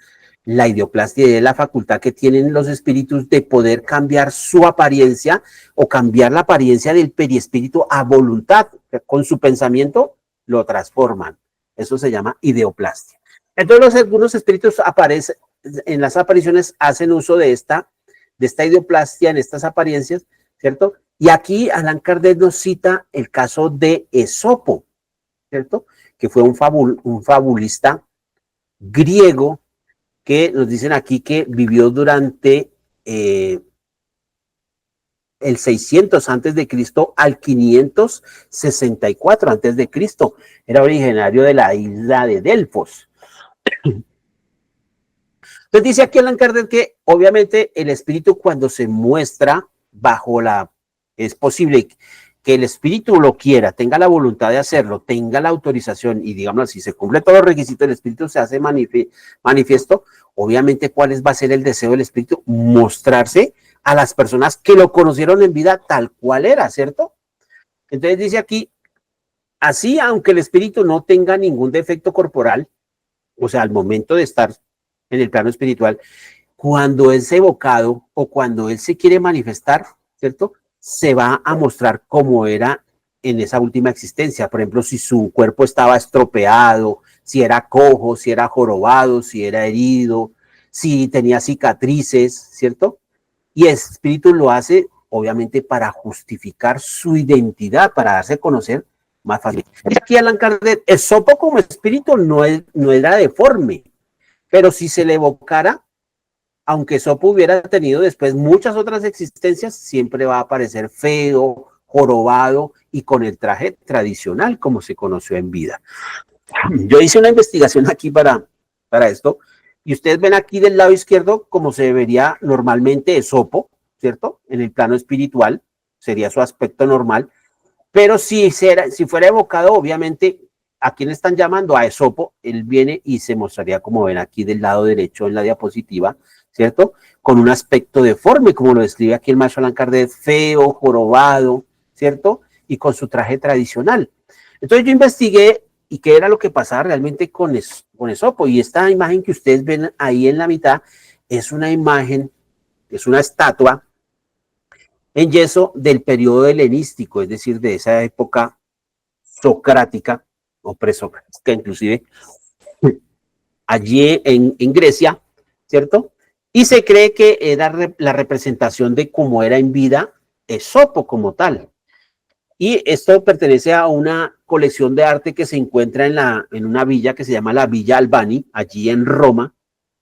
la ideoplastia, es la facultad que tienen los espíritus de poder cambiar su apariencia o cambiar la apariencia del periespíritu a voluntad. Con su pensamiento lo transforman. Eso se llama ideoplastia. Entonces algunos espíritus aparecen, en las apariciones hacen uso de esta ideoplastia en estas apariencias, ¿cierto? Y aquí Allan Kardec nos cita el caso de Esopo, ¿cierto? Que fue un fabulista griego que nos dicen aquí que vivió durante el 600 antes de Cristo al 564 antes de Cristo. Era originario de la isla de Delfos. Entonces dice aquí Allan Kardec que obviamente el espíritu cuando se muestra es posible que el espíritu lo quiera, tenga la voluntad de hacerlo, tenga la autorización y digamos así, se cumple todos los requisitos, el espíritu se hace manifiesto. Obviamente, ¿cuál va a ser el deseo del espíritu? Mostrarse a las personas que lo conocieron en vida tal cual era, ¿cierto? Entonces dice aquí, así aunque el espíritu no tenga ningún defecto corporal, o sea, al momento de estar en el plano espiritual, cuando es evocado o cuando él se quiere manifestar, ¿cierto? Se va a mostrar como era en esa última existencia. Por ejemplo, si su cuerpo estaba estropeado, si era cojo, si era jorobado, si era herido, si tenía cicatrices, ¿cierto? Y el espíritu lo hace, obviamente, para justificar su identidad, para darse a conocer más fácil. Aquí Allan Kardec, Esopo como espíritu no era deforme, pero si se le evocara, aunque Esopo hubiera tenido después muchas otras existencias, siempre va a aparecer feo, jorobado y con el traje tradicional como se conoció en vida. Yo hice una investigación aquí para esto y ustedes ven aquí del lado izquierdo como se vería normalmente Esopo, ¿cierto? En el plano espiritual sería su aspecto normal, pero si fuera evocado, obviamente, ¿a quién están llamando? A Esopo. Él viene y se mostraría, como ven aquí del lado derecho en la diapositiva, ¿cierto? Con un aspecto deforme, como lo describe aquí el maestro Allan Kardec, feo, jorobado, ¿cierto? Y con su traje tradicional. Entonces yo investigué y qué era lo que pasaba realmente con Esopo. Y esta imagen que ustedes ven ahí en la mitad es una imagen, es una estatua en yeso del periodo helenístico, es decir, de esa época socrática o presocrática, inclusive allí en Grecia, ¿cierto? Y se cree que era la representación de cómo era en vida Esopo como tal. Y esto pertenece a una colección de arte que se encuentra en una villa que se llama la Villa Albani, allí en Roma.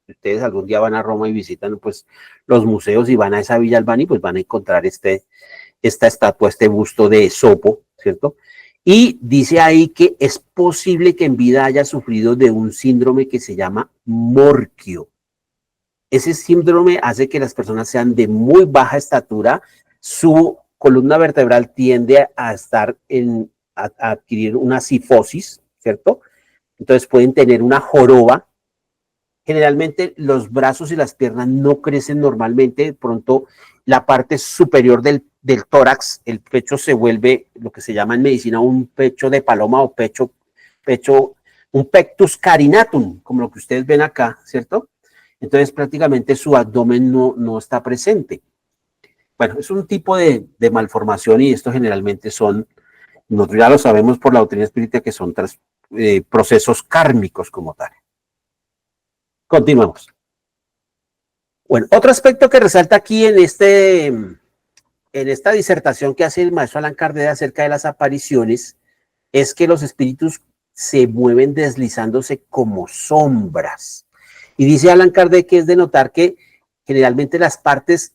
Si ustedes algún día van a Roma y visitan pues los museos y van a esa Villa Albani, pues van a encontrar esta estatua, este busto de Esopo, ¿cierto? Y dice ahí que es posible que en vida haya sufrido de un síndrome que se llama morquio. Ese síndrome hace que las personas sean de muy baja estatura, su columna vertebral tiende a estar a adquirir una cifosis, ¿cierto? Entonces pueden tener una joroba. Generalmente los brazos y las piernas no crecen normalmente, de pronto la parte superior del tórax, el pecho se vuelve lo que se llama en medicina un pecho de paloma o un pectus carinatum, como lo que ustedes ven acá, ¿cierto? Entonces prácticamente su abdomen no está presente. Bueno, es un tipo de malformación y esto generalmente nosotros ya lo sabemos por la doctrina espírita que son procesos kármicos como tal. Continuamos. Bueno, otro aspecto que resalta aquí en esta disertación que hace el maestro Allan Kardec acerca de las apariciones es que los espíritus se mueven deslizándose como sombras. Y dice Allan Kardec que es de notar que generalmente las partes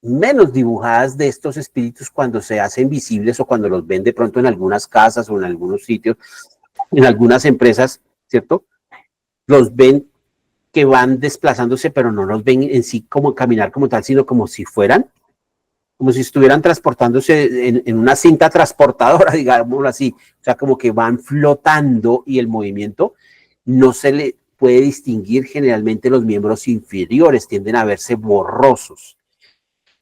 menos dibujadas de estos espíritus cuando se hacen visibles o cuando los ven de pronto en algunas casas o en algunos sitios, en algunas empresas, ¿cierto? Los ven que van desplazándose, pero no los ven en sí como caminar como tal, sino como si como si estuvieran transportándose en una cinta transportadora, digámoslo así. O sea, como que van flotando y el movimiento no se le puede distinguir generalmente los miembros inferiores, tienden a verse borrosos.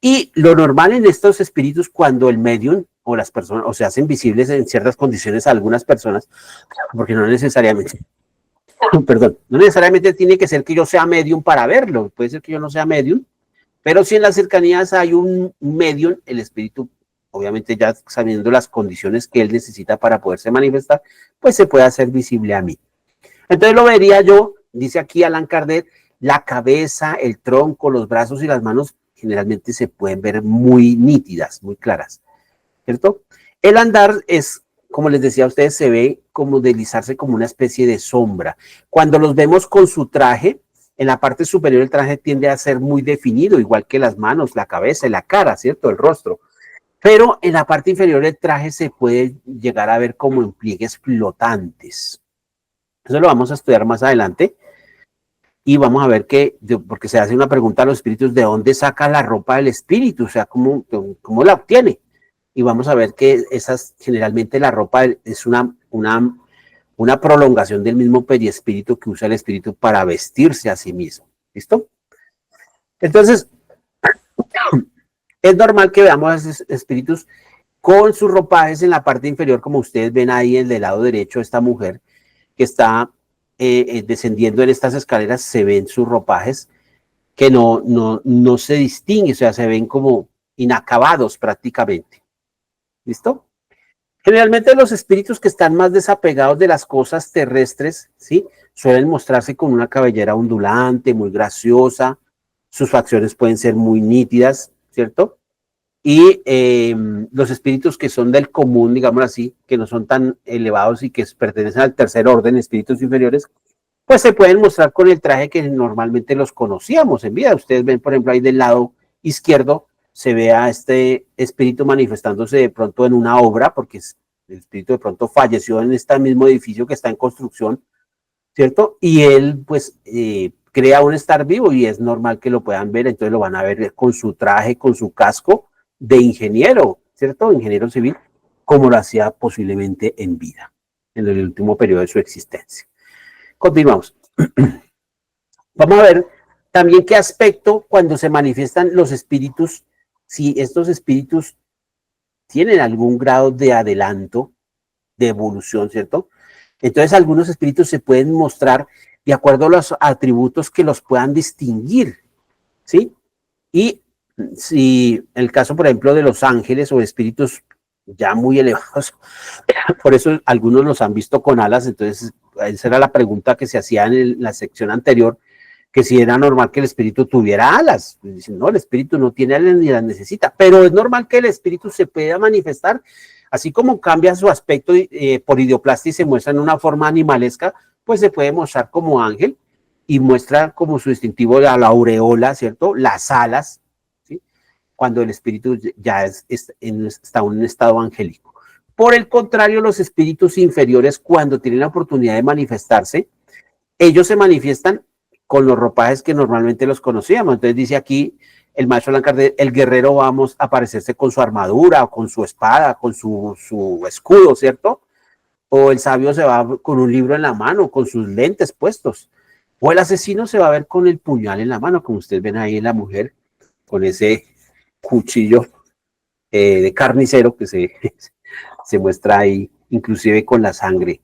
Y lo normal en estos espíritus, cuando el medium o las personas, o se hacen visibles en ciertas condiciones a algunas personas, porque no necesariamente, perdón, no necesariamente tiene que ser que yo sea medium para verlo, puede ser que yo no sea medium, pero si en las cercanías hay un medium, el espíritu, obviamente ya sabiendo las condiciones que él necesita para poderse manifestar, pues se puede hacer visible a mí. Entonces lo vería yo, dice aquí Allan Kardec, la cabeza, el tronco, los brazos y las manos generalmente se pueden ver muy nítidas, muy claras, ¿cierto? El andar es, como les decía a ustedes, se ve como deslizarse como una especie de sombra. Cuando los vemos con su traje, en la parte superior el traje tiende a ser muy definido, igual que las manos, la cabeza y la cara, ¿cierto? El rostro. Pero en la parte inferior del traje se puede llegar a ver como en pliegues flotantes. Eso lo vamos a estudiar más adelante y vamos a ver porque se hace una pregunta a los espíritus, ¿de dónde saca la ropa del espíritu? O sea, ¿cómo la obtiene? Y vamos a ver que generalmente la ropa es una prolongación del mismo perispíritu que usa el espíritu para vestirse a sí mismo. ¿Listo? Entonces, es normal que veamos a esos espíritus con sus ropajes en la parte inferior, como ustedes ven ahí en el lado derecho, esta mujer que está descendiendo en estas escaleras, se ven sus ropajes que no se distinguen, o sea, se ven como inacabados prácticamente. ¿Listo? Generalmente los espíritus que están más desapegados de las cosas terrestres, ¿sí? Suelen mostrarse con una cabellera ondulante, muy graciosa, sus facciones pueden ser muy nítidas, ¿cierto? Y los espíritus que son del común, digamos así, que no son tan elevados y que pertenecen al tercer orden, espíritus inferiores, pues se pueden mostrar con el traje que normalmente los conocíamos en vida. Ustedes ven, por ejemplo, ahí del lado izquierdo, se ve a este espíritu manifestándose de pronto en una obra, porque el espíritu de pronto falleció en este mismo edificio que está en construcción, ¿cierto? Y él, pues, crea un estar vivo y es normal que lo puedan ver, entonces lo van a ver con su traje, con su casco de ingeniero, ¿cierto? Ingeniero civil, como lo hacía posiblemente en vida, en el último periodo de su existencia. Continuamos. Vamos a ver También qué aspecto cuando se manifiestan los espíritus, si estos espíritus tienen algún grado de adelanto, de evolución, ¿cierto? Entonces algunos espíritus se pueden mostrar de acuerdo a los atributos que los puedan distinguir, ¿sí? Y si el caso, por ejemplo, de los ángeles o espíritus ya muy elevados, por eso algunos los han visto con alas, entonces esa era la pregunta que se hacía en la sección anterior, que si era normal que el espíritu tuviera alas. Dicen, no, el espíritu no tiene alas ni las necesita, pero es normal que el espíritu se pueda manifestar, así como cambia su aspecto por idioplastia y se muestra en una forma animalesca, pues se puede mostrar como ángel y muestra como su distintivo la aureola, ¿cierto? Las alas, ¿sí? Cuando el espíritu ya está en un estado angélico. Por el contrario, los espíritus inferiores, cuando tienen la oportunidad de manifestarse, ellos se manifiestan con los ropajes que normalmente los conocíamos. Entonces dice aquí el maestro Allan Kardec, el guerrero vamos a aparecerse con su armadura, o con su espada, con su escudo, ¿cierto? O el sabio se va con un libro en la mano, con sus lentes puestos. O el asesino se va a ver con el puñal en la mano, como ustedes ven ahí en la mujer, con ese cuchillo de carnicero que se muestra ahí, inclusive con la sangre.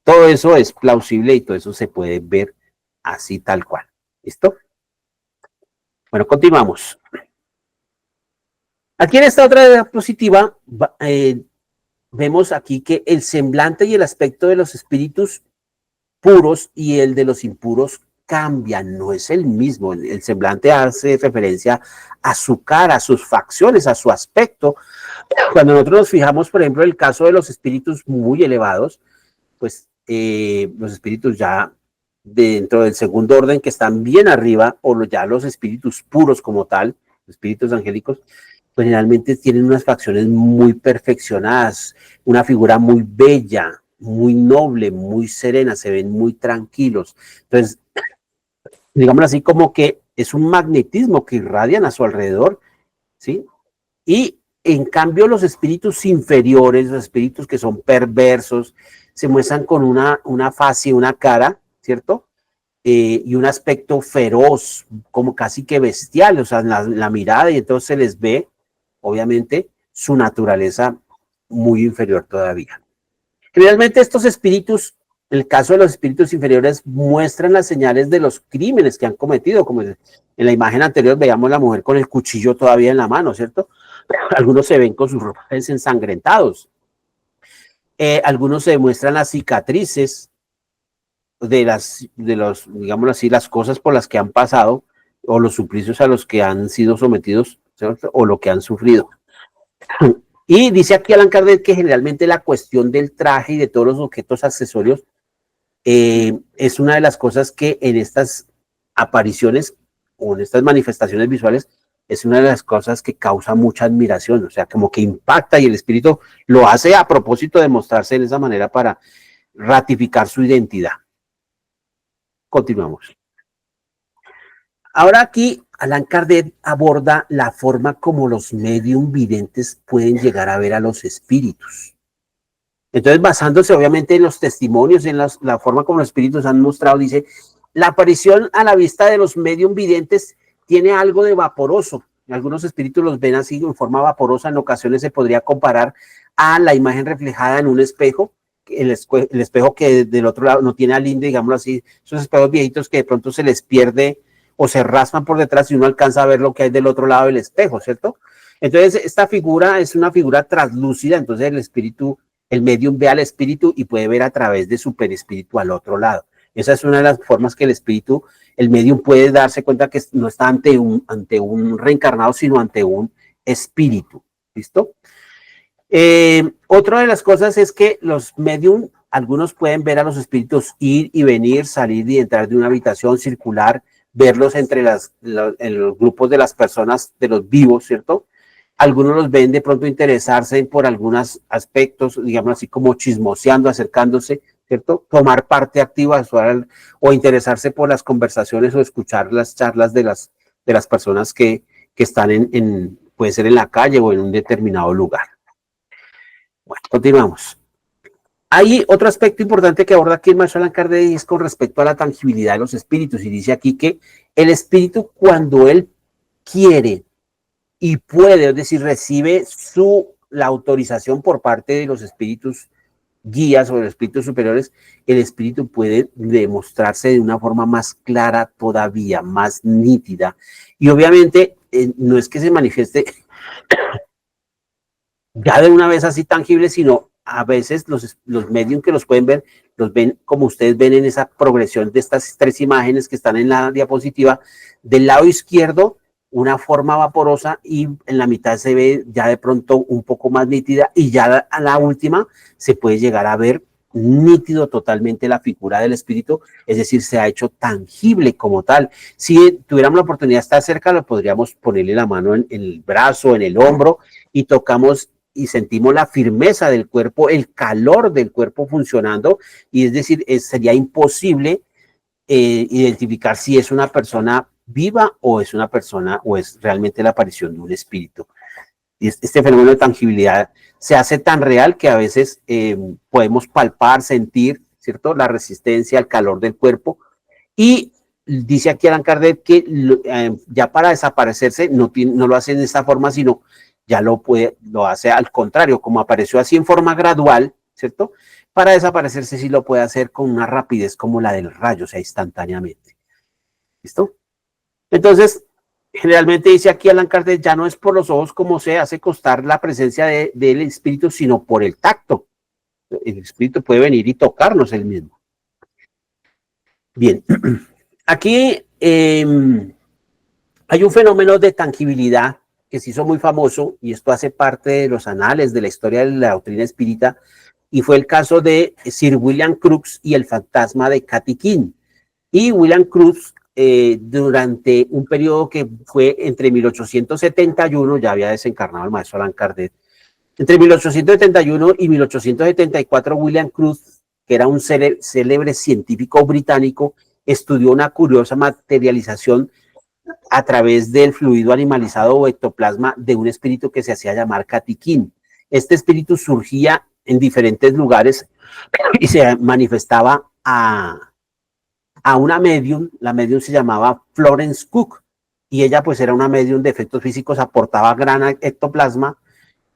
Todo eso es plausible y todo eso se puede ver así tal cual. ¿Listo? Bueno, continuamos. Aquí en esta otra diapositiva vemos aquí que el semblante y el aspecto de los espíritus puros y el de los impuros cambian, no es el mismo. El semblante hace referencia a su cara, a sus facciones, a su aspecto. Cuando nosotros nos fijamos, por ejemplo, en el caso de los espíritus muy elevados, pues los espíritus ya dentro del segundo orden que están bien arriba, o ya los espíritus puros como tal, espíritus angélicos, pues generalmente tienen unas facciones muy perfeccionadas, una figura muy bella, muy noble, muy serena, se ven muy tranquilos. Entonces, digamos así, como que es un magnetismo que irradian a su alrededor, ¿sí? Y en cambio los espíritus inferiores, los espíritus que son perversos, se muestran con una faz y una cara, ¿cierto? Y un aspecto feroz, como casi que bestial, o sea, la mirada, y entonces se les ve, obviamente, su naturaleza muy inferior todavía. Realmente estos espíritus, en el caso de los espíritus inferiores, muestran las señales de los crímenes que han cometido, como en la imagen anterior veíamos la mujer con el cuchillo todavía en la mano, ¿cierto? Algunos se ven con sus ropajes ensangrentados. Algunos se muestran las cicatrices digamos así, las cosas por las que han pasado o los suplicios a los que han sido sometidos, ¿cierto? O lo que han sufrido. Y dice aquí Allan Kardec que generalmente la cuestión del traje y de todos los objetos accesorios es una de las cosas que en estas apariciones o en estas manifestaciones visuales es una de las cosas que causa mucha admiración, o sea, como que impacta y el espíritu lo hace a propósito de mostrarse de esa manera para ratificar su identidad. Continuamos. Ahora aquí Allan Kardec aborda la forma como los medium videntes pueden llegar a ver a los espíritus. Entonces, basándose obviamente en los testimonios, en la forma como los espíritus han mostrado, dice, la aparición a la vista de los medium videntes tiene algo de vaporoso. Algunos espíritus los ven así en forma vaporosa, en ocasiones se podría comparar a la imagen reflejada en un espejo, el espejo que del otro lado no tiene alinde, digámoslo así, esos espejos viejitos que de pronto se les pierde o se raspan por detrás y uno alcanza a ver lo que hay del otro lado del espejo, ¿cierto? Entonces, esta figura es una figura translúcida, entonces el espíritu, el medium ve al espíritu y puede ver a través de su perispíritu al otro lado. Esa es una de las formas que el espíritu, el medium puede darse cuenta que no está ante un reencarnado, sino ante un espíritu. ¿Listo? Otra de las cosas es que los medium, algunos pueden ver a los espíritus ir y venir, salir y entrar de una habitación, circular, verlos entre en los grupos de las personas, de los vivos, ¿cierto? Algunos los ven de pronto interesarse por algunos aspectos, digamos así como chismoseando, acercándose, ¿cierto? Tomar parte activa o interesarse por las conversaciones o escuchar las charlas de las personas que están puede ser en la calle o en un determinado lugar. Bueno, continuamos. Hay otro aspecto importante que aborda aquí el maestro Allan Kardec y es con respecto a la tangibilidad de los espíritus. Y dice aquí que el espíritu, cuando él quiere y puede, es decir, recibe la autorización por parte de los espíritus guías o de los espíritus superiores, el espíritu puede demostrarse de una forma más clara todavía, más nítida. Y obviamente no es que se manifieste ya de una vez así tangible, sino a veces los medios que los pueden ver, los ven como ustedes ven en esa progresión de estas tres imágenes que están en la diapositiva. Del lado izquierdo, una forma vaporosa y en la mitad se ve ya de pronto un poco más nítida y ya a la última se puede llegar a ver nítido totalmente la figura del espíritu, es decir, se ha hecho tangible como tal. Si tuviéramos la oportunidad de estar cerca, lo podríamos ponerle la mano en el brazo, en el hombro y tocamos y sentimos la firmeza del cuerpo, el calor del cuerpo funcionando, y es decir, sería imposible identificar si es una persona viva o es una persona o es realmente la aparición de un espíritu. Y este fenómeno de tangibilidad se hace tan real que a veces podemos palpar, sentir, ¿cierto? La resistencia, el calor del cuerpo. Y dice aquí Allan Kardec que ya para desaparecerse no lo hace de esta forma, sino ya lo hace al contrario, como apareció así en forma gradual, ¿cierto? Para desaparecerse sí lo puede hacer con una rapidez como la del rayo, o sea, instantáneamente. ¿Listo? Entonces, generalmente dice aquí Allan Kardec, ya no es por los ojos como se hace constar la presencia del espíritu, sino por el tacto. El espíritu puede venir y tocarnos él mismo. Bien, aquí hay un fenómeno de tangibilidad que se hizo muy famoso, y esto hace parte de los anales de la historia de la doctrina espírita, y fue el caso de Sir William Crookes y el fantasma de Katy King. Y William Crookes, durante un periodo que fue entre 1871, ya había desencarnado el maestro Allan Kardec, entre 1871 y 1874, William Crookes, que era un célebre científico británico, estudió una curiosa materialización a través del fluido animalizado o ectoplasma de un espíritu que se hacía llamar Katy King. Este espíritu surgía en diferentes lugares y se manifestaba a una medium. La medium se llamaba Florence Cook y ella pues era una medium de efectos físicos, aportaba gran ectoplasma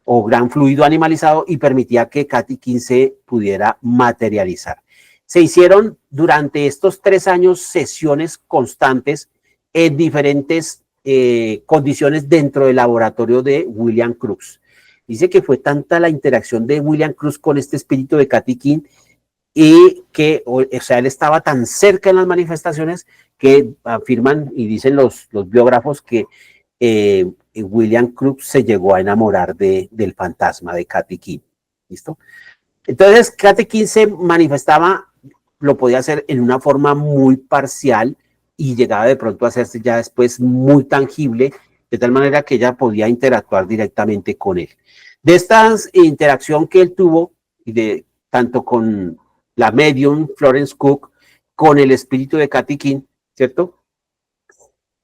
o gran fluido animalizado y permitía que Katy King se pudiera materializar. Se hicieron durante estos 3 años sesiones constantes en diferentes condiciones dentro del laboratorio de William Crookes. Dice que fue tanta la interacción de William Crookes con este espíritu de Katy King y que, o sea, él estaba tan cerca en las manifestaciones que afirman y dicen los biógrafos que William Crookes se llegó a enamorar del fantasma de Katy King. ¿Listo? Entonces, Katy King se manifestaba, lo podía hacer en una forma muy parcial y llegaba de pronto a hacerse ya después muy tangible, de tal manera que ella podía interactuar directamente con él. De esta interacción que él tuvo, y de tanto con la medium Florence Cook, con el espíritu de Katy King, ¿cierto?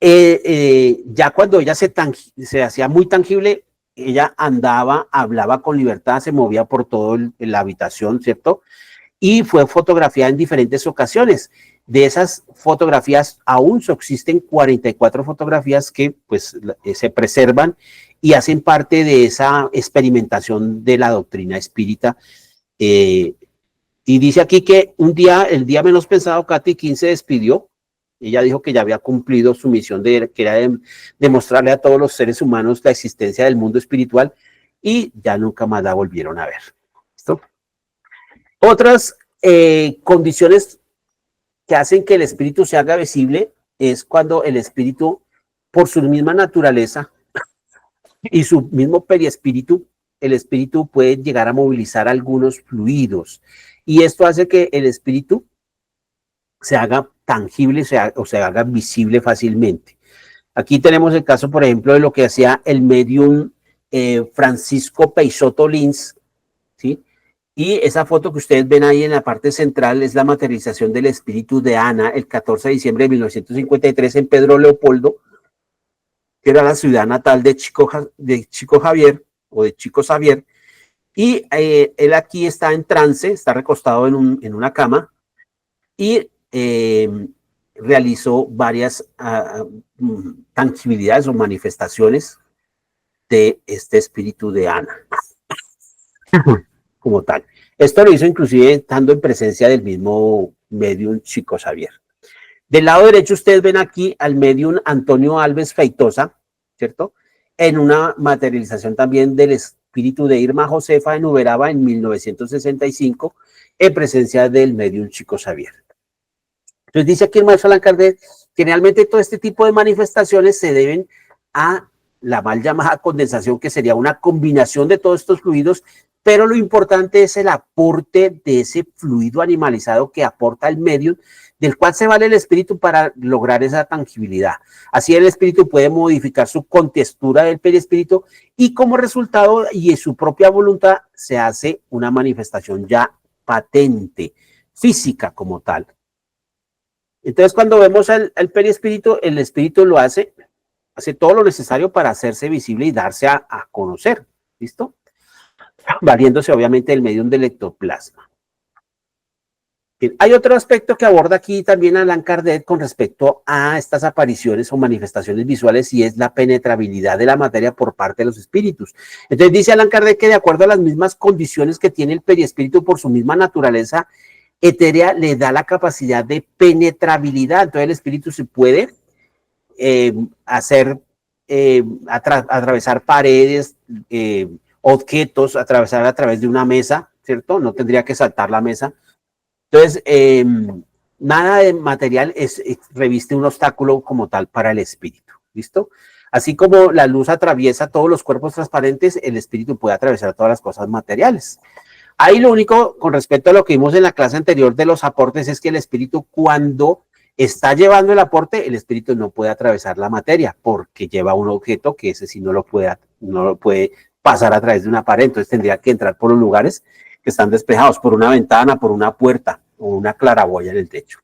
Ya cuando ella se hacía muy tangible, ella andaba, hablaba con libertad, se movía por toda la habitación, ¿cierto? Y fue fotografiada en diferentes ocasiones. De esas fotografías aún existen 44 fotografías que pues se preservan y hacen parte de esa experimentación de la doctrina espírita. Y dice aquí que un día, el día menos pensado, Katy King se despidió. Ella dijo que ya había cumplido su misión, que era demostrarle a todos los seres humanos la existencia del mundo espiritual, y ya nunca más la volvieron a ver. ¿Listo? Otras condiciones que hacen que el espíritu se haga visible es cuando el espíritu, por su misma naturaleza y su mismo periespíritu, el espíritu puede llegar a movilizar algunos fluidos, y esto hace que el espíritu se haga tangible o se haga visible fácilmente. Aquí tenemos el caso, por ejemplo, de lo que hacía el medium Francisco Peixoto Lins, ¿sí? Y esa foto que ustedes ven ahí en la parte central es la materialización del espíritu de Ana el 14 de diciembre de 1953 en Pedro Leopoldo, que era la ciudad natal de Chico Javier o de Chico Xavier. Y él aquí está en trance, está recostado en una cama y realizó varias tangibilidades o manifestaciones de este espíritu de Ana, como tal. Esto lo hizo inclusive estando en presencia del mismo medium Chico Xavier. Del lado derecho ustedes ven aquí al medium Antonio Alves Feitosa, ¿cierto? En una materialización también del espíritu de Irma Josefa en Uberaba en 1965, en presencia del medium Chico Xavier. Entonces dice aquí el maestro Allan Kardec, generalmente todo este tipo de manifestaciones se deben a la mal llamada condensación, que sería una combinación de todos estos fluidos, pero lo importante es el aporte de ese fluido animalizado que aporta el medium, del cual se vale el espíritu para lograr esa tangibilidad. Así el espíritu puede modificar su contextura del perispíritu y como resultado y en su propia voluntad se hace una manifestación ya patente, física como tal. Entonces, cuando vemos al perispíritu, el espíritu lo hace todo lo necesario para hacerse visible y darse a conocer, ¿listo? Valiéndose obviamente del medium del ectoplasma. Bien, hay otro aspecto que aborda aquí también Allan Kardec con respecto a estas apariciones o manifestaciones visuales y es la penetrabilidad de la materia por parte de los espíritus. Entonces dice Allan Kardec que de acuerdo a las mismas condiciones que tiene el perispíritu por su misma naturaleza etérea, le da la capacidad de penetrabilidad. Entonces el espíritu se puede atravesar paredes, objetos, atravesar a través de una mesa, ¿cierto? No tendría que saltar la mesa. Entonces, nada de material reviste un obstáculo como tal para el espíritu, ¿listo? Así como la luz atraviesa todos los cuerpos transparentes, el espíritu puede atravesar todas las cosas materiales. Ahí lo único con respecto a lo que vimos en la clase anterior de los aportes es que el espíritu cuando está llevando el aporte, el espíritu no puede atravesar la materia porque lleva un objeto que ese sí no lo puede pasar a través de una pared, entonces tendría que entrar por los lugares que están despejados, por una ventana, por una puerta o una claraboya en el techo.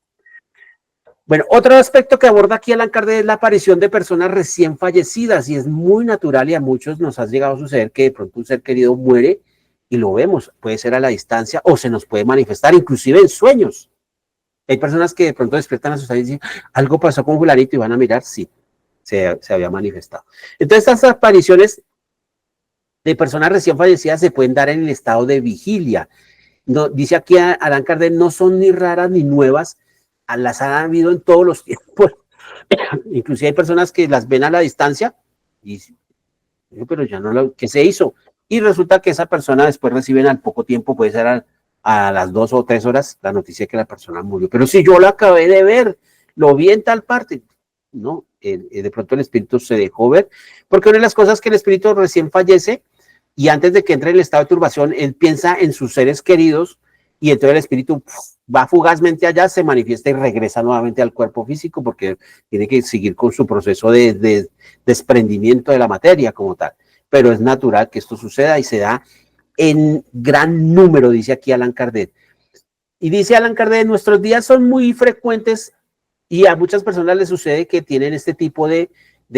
Bueno, otro aspecto que aborda aquí Allan Kardec es la aparición de personas recién fallecidas y es muy natural y a muchos nos ha llegado a suceder que de pronto un ser querido muere y lo vemos, puede ser a la distancia o se nos puede manifestar inclusive en sueños. Hay personas que de pronto despiertan asustadas y dicen, algo pasó con fulanito y van a mirar, sí, se había manifestado. Entonces estas apariciones de personas recién fallecidas se pueden dar en el estado de vigilia. No, dice aquí Allan Kardec, no son ni raras ni nuevas, las han habido en todos los tiempos. Inclusive hay personas que las ven a la distancia y dicen, pero ya no lo, ¿qué se hizo? Y resulta que esa persona después reciben al poco tiempo, puede ser a las 2 o 3 horas, la noticia de que la persona murió. Pero si yo lo acabé de ver, lo vi en tal parte. No, de pronto el espíritu se dejó ver, porque una de las cosas que el espíritu recién fallece y antes de que entre en el estado de turbación, él piensa en sus seres queridos y entonces el espíritu va fugazmente allá, se manifiesta y regresa nuevamente al cuerpo físico porque tiene que seguir con su proceso de desprendimiento de la materia como tal. Pero es natural que esto suceda y se da en gran número, dice aquí Allan Kardec. Y dice Allan Kardec, nuestros días son muy frecuentes y a muchas personas les sucede que tienen este tipo de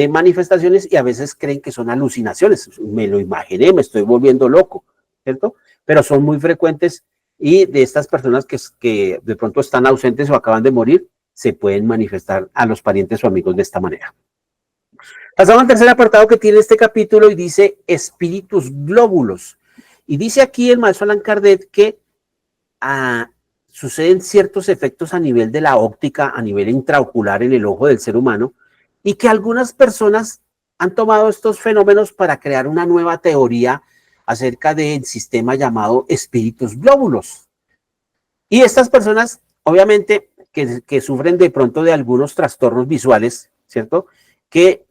manifestaciones y a veces creen que son alucinaciones. Me lo imaginé, me estoy volviendo loco, ¿cierto? Pero son muy frecuentes y de estas personas que de pronto están ausentes o acaban de morir, se pueden manifestar a los parientes o amigos de esta manera. Pasamos al tercer apartado que tiene este capítulo y dice espíritus glóbulos. Y dice aquí el maestro Allan Kardec que suceden ciertos efectos a nivel de la óptica, a nivel intraocular en el ojo del ser humano, y que algunas personas han tomado estos fenómenos para crear una nueva teoría acerca del sistema llamado espíritus glóbulos. Y estas personas, obviamente, que sufren de pronto de algunos trastornos visuales, ¿cierto? Que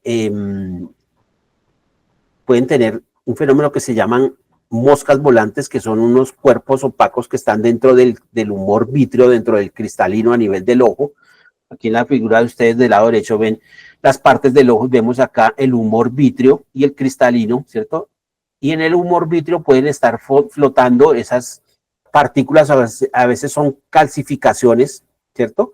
pueden tener un fenómeno que se llaman moscas volantes, que son unos cuerpos opacos que están dentro del humor vítreo, dentro del cristalino a nivel del ojo. Aquí en la figura de ustedes del lado derecho ven las partes del ojo, vemos acá el humor vítreo y el cristalino, ¿cierto? Y en el humor vítreo pueden estar flotando esas partículas, a veces son calcificaciones, ¿cierto?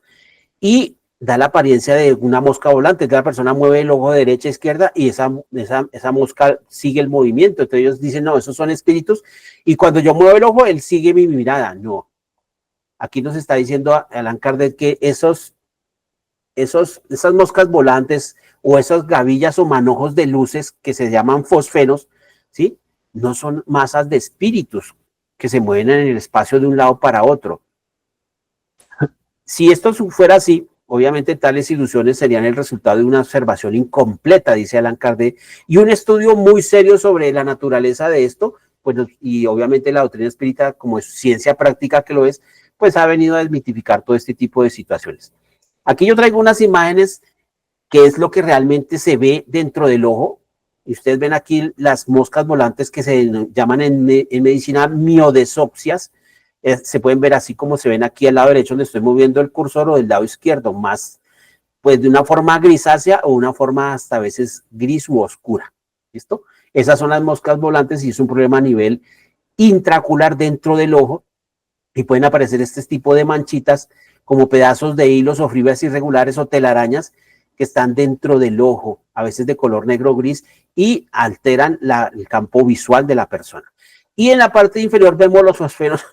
Y da la apariencia de una mosca volante. Entonces la persona mueve el ojo de derecha a izquierda y esa mosca sigue el movimiento. Entonces ellos dicen, no, esos son espíritus. Y cuando yo muevo el ojo, él sigue mi mirada. No. Aquí nos está diciendo Allan Kardec que esas moscas volantes o esas gavillas o manojos de luces que se llaman fosfenos, ¿sí? No son masas de espíritus que se mueven en el espacio de un lado para otro. Si esto fuera así, obviamente tales ilusiones serían el resultado de una observación incompleta, dice Allan Kardec, y un estudio muy serio sobre la naturaleza de esto, pues, y obviamente la doctrina espírita, como es ciencia práctica que lo es, pues ha venido a desmitificar todo este tipo de situaciones. Aquí yo traigo unas imágenes que es lo que realmente se ve dentro del ojo, y ustedes ven aquí las moscas volantes que se llaman en medicina miodesopsias. Se pueden ver así como se ven aquí al lado derecho donde estoy moviendo el cursor, o del lado izquierdo, más pues de una forma grisácea o una forma hasta a veces gris u oscura. ¿Listo? Esas son las moscas volantes y es un problema a nivel intraocular dentro del ojo, y pueden aparecer este tipo de manchitas como pedazos de hilos o fibras irregulares o telarañas que están dentro del ojo, a veces de color negro o gris, y alteran el campo visual de la persona. Y en la parte inferior vemos los fosferos.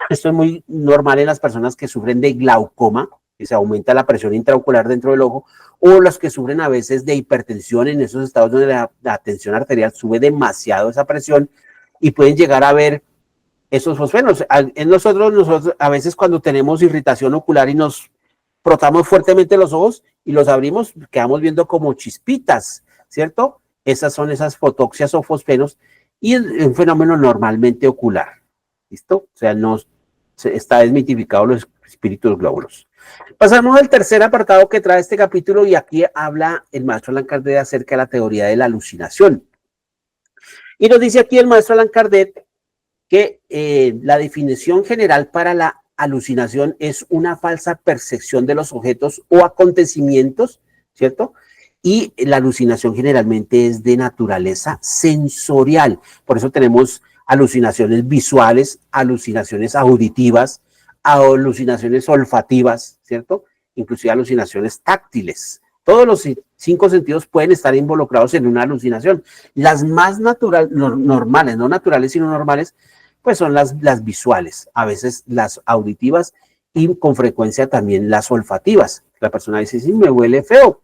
Esto es muy normal en las personas que sufren de glaucoma, que se aumenta la presión intraocular dentro del ojo, o los que sufren a veces de hipertensión, en esos estados donde la tensión arterial sube demasiado esa presión y pueden llegar a ver esos fosfenos. En nosotros a veces cuando tenemos irritación ocular y nos frotamos fuertemente los ojos y los abrimos, quedamos viendo como chispitas, ¿cierto? Esas son esas fotoxias o fosfenos y es un fenómeno normalmente ocular. ¿Listo? O sea, no está desmitificado los espíritus glóbulos. Pasamos al tercer apartado que trae este capítulo y aquí habla el maestro Allan Kardec acerca de la teoría de la alucinación. Y nos dice aquí el maestro Allan Kardec que la definición general para la alucinación es una falsa percepción de los objetos o acontecimientos, ¿cierto? Y la alucinación generalmente es de naturaleza sensorial. Por eso tenemos alucinaciones visuales, alucinaciones auditivas, alucinaciones olfativas, ¿cierto? Inclusive alucinaciones táctiles. Todos los 5 sentidos pueden estar involucrados en una alucinación. Las más normales, no naturales, sino normales, pues son las visuales, a veces las auditivas y con frecuencia también las olfativas. La persona dice, sí, me huele feo.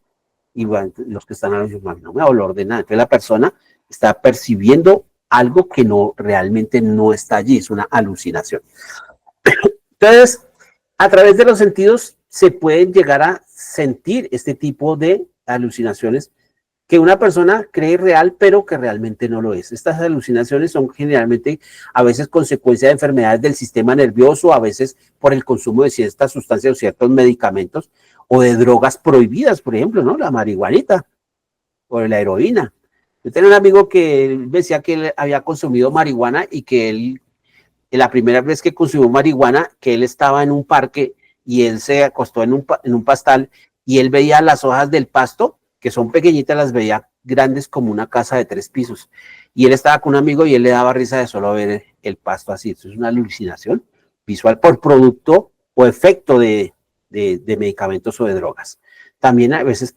Y bueno, los que están a los no me da olor de nada. Entonces la persona está percibiendo algo que no realmente no está allí, es una alucinación. Entonces, a través de los sentidos se pueden llegar a sentir este tipo de alucinaciones que una persona cree real, pero que realmente no lo es. Estas alucinaciones son generalmente a veces consecuencia de enfermedades del sistema nervioso, a veces por el consumo de ciertas sustancias o ciertos medicamentos, o de drogas prohibidas, por ejemplo, ¿no? La marihuanita o la heroína. Yo tenía un amigo que decía que él había consumido marihuana y que él, la primera vez que consumió marihuana, que él estaba en un parque y él se acostó en un pastal y él veía las hojas del pasto, que son pequeñitas, las veía grandes como una casa de 3 pisos. Y él estaba con un amigo y él le daba risa de solo ver el pasto así. Eso es una alucinación visual por producto o efecto de medicamentos o de drogas. También a veces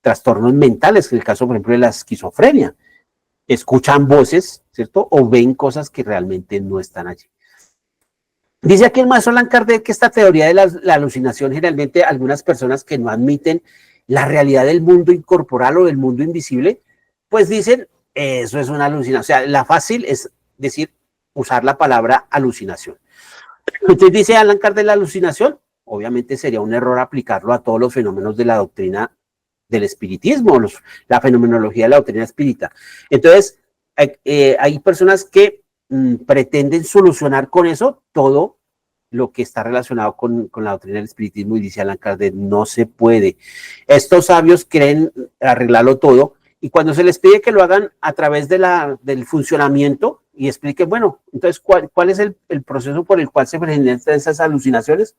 trastornos mentales, en el caso, por ejemplo, de la esquizofrenia. Escuchan voces, ¿cierto? O ven cosas que realmente no están allí. Dice aquí el maestro Allan Kardec que esta teoría de la alucinación, generalmente algunas personas que no admiten la realidad del mundo incorporal o del mundo invisible, pues dicen, eso es una alucinación. O sea, la fácil es decir, usar la palabra alucinación. Entonces dice Allan Kardec la alucinación, obviamente sería un error aplicarlo a todos los fenómenos de la doctrina del espiritismo, la fenomenología de la doctrina espírita. Entonces, hay personas que pretenden solucionar con eso todo lo que está relacionado con la doctrina del espiritismo y dice Allan Kardec, no se puede. Estos sabios creen arreglarlo todo y cuando se les pide que lo hagan a través del funcionamiento y expliquen, bueno, entonces, ¿cuál es el proceso por el cual se presentan esas alucinaciones?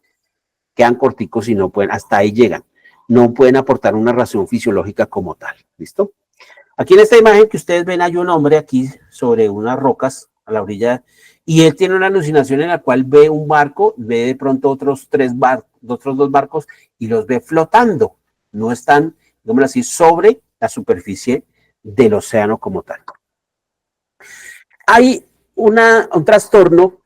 Quedan corticos y no pueden, hasta ahí llegan. No pueden aportar una razón fisiológica como tal. ¿Listo? Aquí en esta imagen que ustedes ven hay un hombre aquí sobre unas rocas a la orilla, y él tiene una alucinación en la cual ve un barco, ve de pronto otros dos barcos y los ve flotando, no están, digámoslo así, sobre la superficie del océano como tal. Hay un trastorno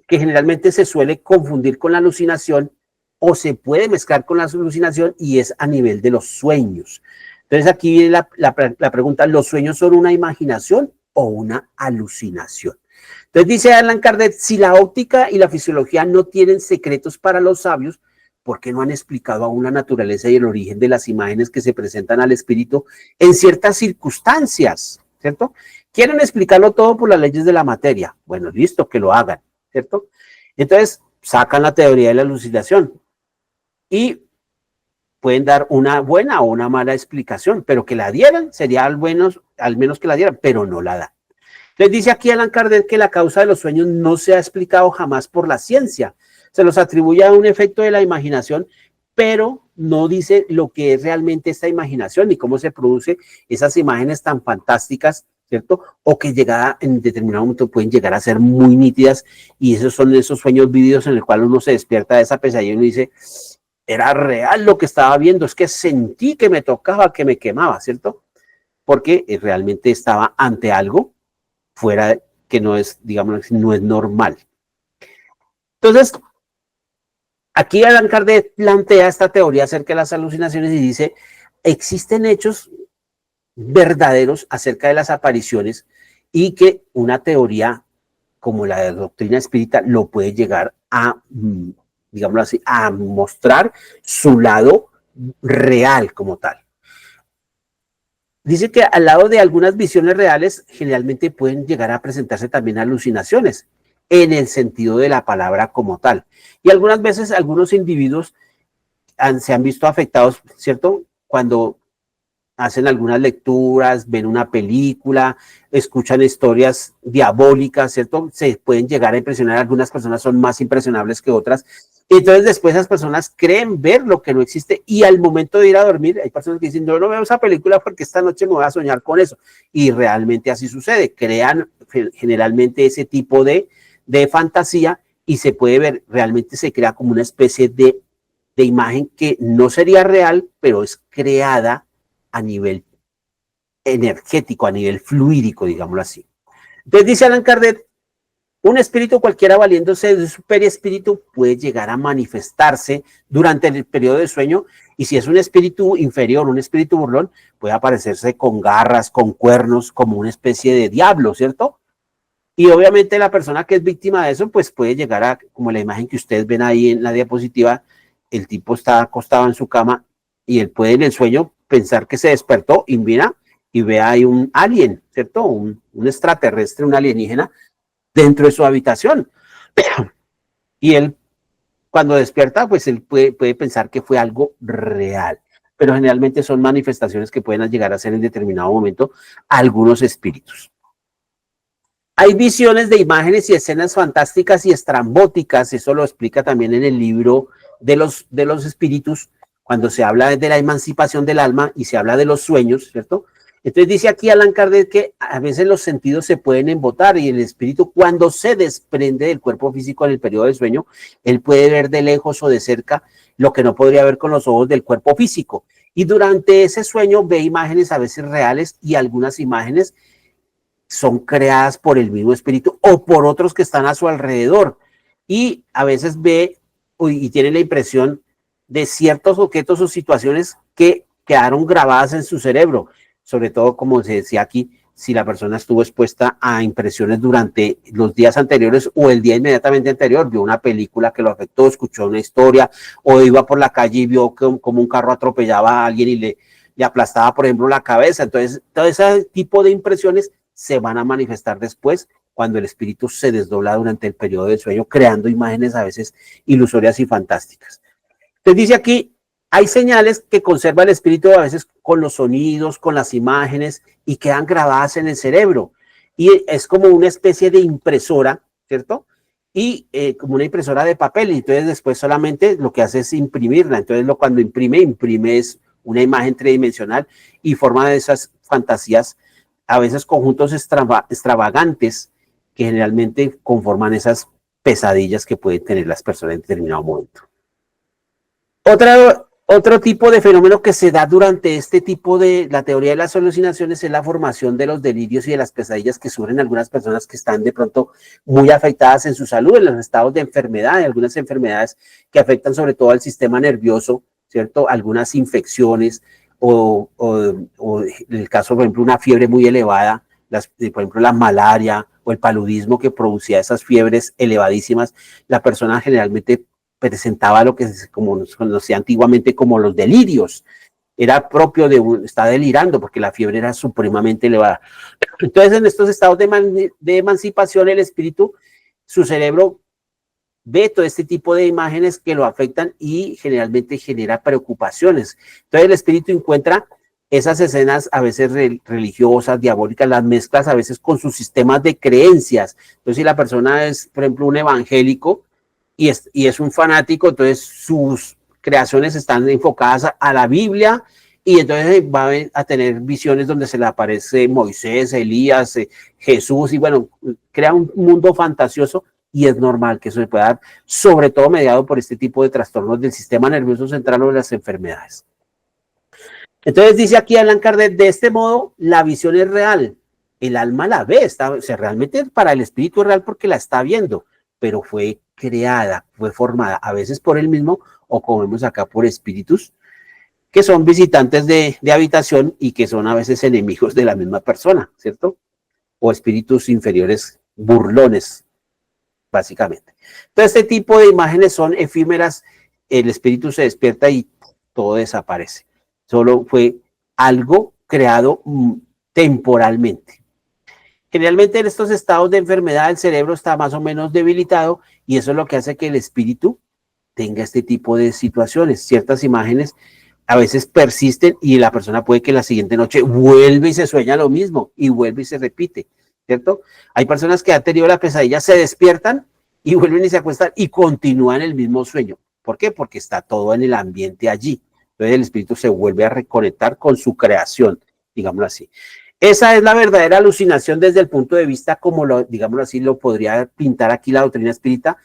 que generalmente se suele confundir con la alucinación o se puede mezclar con la alucinación y es a nivel de los sueños. Entonces aquí viene la pregunta, ¿los sueños son una imaginación o una alucinación? Entonces dice Allan Kardec, si la óptica y la fisiología no tienen secretos para los sabios, ¿por qué no han explicado aún la naturaleza y el origen de las imágenes que se presentan al espíritu en ciertas circunstancias? ¿Cierto? Quieren explicarlo todo por las leyes de la materia. Bueno, listo, que lo hagan, ¿cierto? Entonces sacan la teoría de la alucinación y pueden dar una buena o una mala explicación, pero que la dieran sería al menos que la dieran, pero no la dan. Les dice aquí Allan Kardec que la causa de los sueños no se ha explicado jamás por la ciencia. Se los atribuye a un efecto de la imaginación, pero no dice lo que es realmente esta imaginación ni cómo se produce esas imágenes tan fantásticas, ¿cierto? O que en determinado momento pueden llegar a ser muy nítidas y esos son esos sueños vívidos en el cual uno se despierta de esa pesadilla y uno dice, era real lo que estaba viendo, es que sentí que me tocaba, que me quemaba, ¿cierto? Porque realmente estaba ante algo fuera que no es, digamos, no es normal. Entonces, aquí Allan Kardec plantea esta teoría acerca de las alucinaciones y dice, existen hechos verdaderos acerca de las apariciones y que una teoría como la de doctrina espírita lo puede llegar a, digámoslo así, a mostrar su lado real como tal. Dice que al lado de algunas visiones reales, generalmente pueden llegar a presentarse también alucinaciones, en el sentido de la palabra como tal. Y algunas veces algunos individuos se han visto afectados, ¿cierto? Cuando hacen algunas lecturas, ven una película, escuchan historias diabólicas, ¿cierto? Se pueden llegar a impresionar, algunas personas son más impresionables que otras, entonces después esas personas creen ver lo que no existe y al momento de ir a dormir, hay personas que dicen, yo no veo esa película porque esta noche me voy a soñar con eso, y realmente así sucede, crean generalmente ese tipo de fantasía y se puede ver, realmente se crea como una especie de imagen que no sería real, pero es creada a nivel energético, a nivel fluídico, digámoslo así. Entonces dice Allan Kardec, un espíritu cualquiera valiéndose de su periespíritu puede llegar a manifestarse durante el periodo de sueño y si es un espíritu inferior, un espíritu burlón, puede aparecerse con garras, con cuernos, como una especie de diablo, ¿cierto? Y obviamente la persona que es víctima de eso, pues puede llegar a, como la imagen que ustedes ven ahí en la diapositiva, el tipo está acostado en su cama y él puede en el sueño pensar que se despertó y mira y ve ahí un alien, ¿cierto? Un extraterrestre, un alienígena dentro de su habitación. Y él, cuando despierta, pues él puede pensar que fue algo real. Pero generalmente son manifestaciones que pueden llegar a ser en determinado momento algunos espíritus. Hay visiones de imágenes y escenas fantásticas y estrambóticas, eso lo explica también en el libro de los espíritus, cuando se habla de la emancipación del alma y se habla de los sueños, ¿cierto? Entonces dice aquí Allan Kardec que a veces los sentidos se pueden embotar y el espíritu cuando se desprende del cuerpo físico en el periodo de sueño, él puede ver de lejos o de cerca lo que no podría ver con los ojos del cuerpo físico. Y durante ese sueño ve imágenes a veces reales y algunas imágenes son creadas por el mismo espíritu o por otros que están a su alrededor. Y a veces ve y tiene la impresión de ciertos objetos o situaciones que quedaron grabadas en su cerebro. Sobre todo, como se decía aquí, si la persona estuvo expuesta a impresiones durante los días anteriores o el día inmediatamente anterior, vio una película que lo afectó, escuchó una historia o iba por la calle y vio como un carro atropellaba a alguien y le aplastaba, por ejemplo, la cabeza. Entonces, todo ese tipo de impresiones se van a manifestar después cuando el espíritu se desdobla durante el periodo del sueño, creando imágenes a veces ilusorias y fantásticas. Entonces dice aquí, hay señales que conserva el espíritu a veces con los sonidos, con las imágenes y quedan grabadas en el cerebro. Y es como una especie de impresora, ¿cierto? Y como una impresora de papel. Y entonces después solamente lo que hace es imprimirla. Entonces cuando imprime es una imagen tridimensional y forma de esas fantasías, a veces conjuntos extravagantes que generalmente conforman esas pesadillas que pueden tener las personas en determinado momento. Otro tipo de fenómeno que se da durante este tipo de la teoría de las alucinaciones es la formación de los delirios y de las pesadillas que sufren algunas personas que están de pronto muy afectadas en su salud, en los estados de enfermedad, en algunas enfermedades que afectan sobre todo al sistema nervioso, ¿cierto? Algunas infecciones o en el caso, por ejemplo, una fiebre muy elevada, por ejemplo, la malaria o el paludismo que producía esas fiebres elevadísimas, la persona generalmente presentaba lo que como nos conocía antiguamente como los delirios. Era propio está delirando porque la fiebre era supremamente elevada. Entonces, en estos estados de emancipación, el espíritu, su cerebro ve todo este tipo de imágenes que lo afectan y generalmente genera preocupaciones. Entonces, el espíritu encuentra esas escenas a veces religiosas, diabólicas, las mezclas a veces con sus sistemas de creencias. Entonces, si la persona es, por ejemplo, un evangélico, y es un fanático, entonces sus creaciones están enfocadas a la Biblia y entonces va a tener visiones donde se le aparece Moisés, Elías, Jesús y bueno, crea un mundo fantasioso y es normal que eso se pueda dar, sobre todo mediado por este tipo de trastornos del sistema nervioso central o de las enfermedades. Entonces dice aquí Allan Kardec, de este modo la visión es real, el alma la ve, o sea, realmente para el espíritu es real porque la está viendo, pero fue creada, fue formada a veces por él mismo o como vemos acá por espíritus que son visitantes de habitación y que son a veces enemigos de la misma persona, ¿cierto? O espíritus inferiores burlones, básicamente. Entonces, este tipo de imágenes son efímeras, el espíritu se despierta y todo desaparece. Solo fue algo creado temporalmente. Generalmente en estos estados de enfermedad el cerebro está más o menos debilitado y eso es lo que hace que el espíritu tenga este tipo de situaciones. Ciertas imágenes a veces persisten y la persona puede que la siguiente noche vuelve y se sueña lo mismo y vuelve y se repite, ¿cierto? Hay personas que han tenido la pesadilla, se despiertan y vuelven y se acuestan y continúan el mismo sueño. ¿Por qué? Porque está todo en el ambiente allí. Entonces el espíritu se vuelve a reconectar con su creación, digámoslo así. Esa es la verdadera alucinación desde el punto de vista como lo, digámoslo así, lo podría pintar aquí la doctrina espírita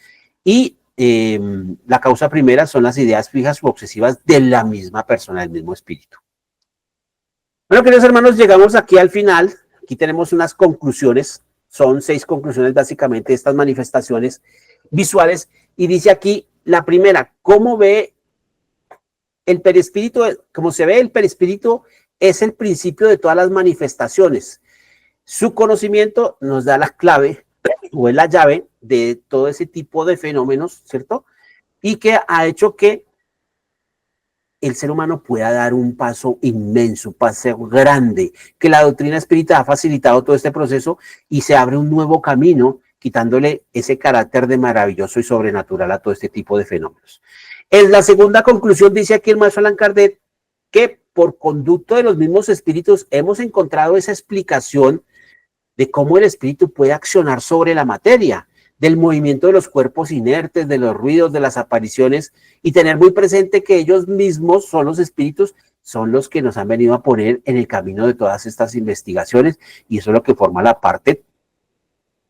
y la causa primera son las ideas fijas u obsesivas de la misma persona, del mismo espíritu. Bueno, queridos hermanos, llegamos aquí al final. Aquí tenemos unas conclusiones. Son 6 conclusiones básicamente de estas manifestaciones visuales. Y dice aquí la primera, ¿cómo ve el perispíritu? Como se ve, el perispíritu es el principio de todas las manifestaciones. Su conocimiento nos da la clave o es la llave de todo ese tipo de fenómenos, ¿cierto? Y que ha hecho que el ser humano pueda dar un paso inmenso, un paso grande, que la doctrina espírita ha facilitado todo este proceso y se abre un nuevo camino, quitándole ese carácter de maravilloso y sobrenatural a todo este tipo de fenómenos. En la segunda conclusión dice aquí el maestro Allan Kardec que por conducto de los mismos espíritus hemos encontrado esa explicación de cómo el espíritu puede accionar sobre la materia, del movimiento de los cuerpos inertes, de los ruidos, de las apariciones, y tener muy presente que ellos mismos son los espíritus, son los que nos han venido a poner en el camino de todas estas investigaciones, y eso es lo que forma la parte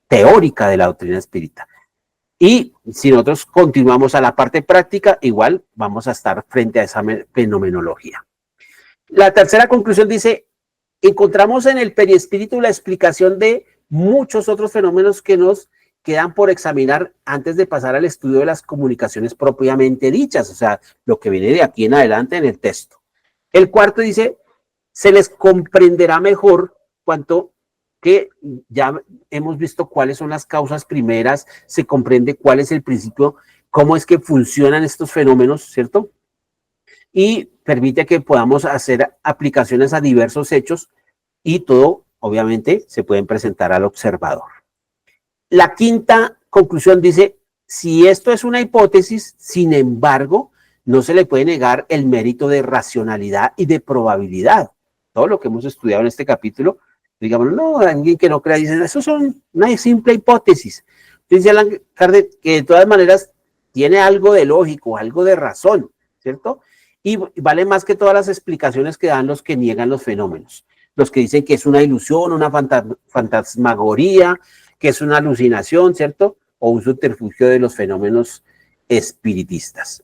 teórica de la doctrina espírita. Y si nosotros continuamos a la parte práctica, igual vamos a estar frente a esa fenomenología. La tercera conclusión dice, encontramos en el periespíritu la explicación de muchos otros fenómenos que nos quedan por examinar antes de pasar al estudio de las comunicaciones propiamente dichas, o sea, lo que viene de aquí en adelante en el texto. El cuarto dice, se les comprenderá mejor cuanto que ya hemos visto cuáles son las causas primeras, se comprende cuál es el principio, cómo es que funcionan estos fenómenos, ¿cierto? Y permite que podamos hacer aplicaciones a diversos hechos y todo, obviamente, se pueden presentar al observador. La quinta conclusión dice, si esto es una hipótesis, sin embargo, no se le puede negar el mérito de racionalidad y de probabilidad. Todo lo que hemos estudiado en este capítulo, digamos, no, alguien que no crea, dice, eso son una simple hipótesis. Dice Allan Kardec que de todas maneras tiene algo de lógico, algo de razón, ¿cierto? Y vale más que todas las explicaciones que dan los que niegan los fenómenos. los que dicen que es una ilusión, una fantasmagoría, que es una alucinación, ¿cierto? O un subterfugio de los fenómenos espiritistas.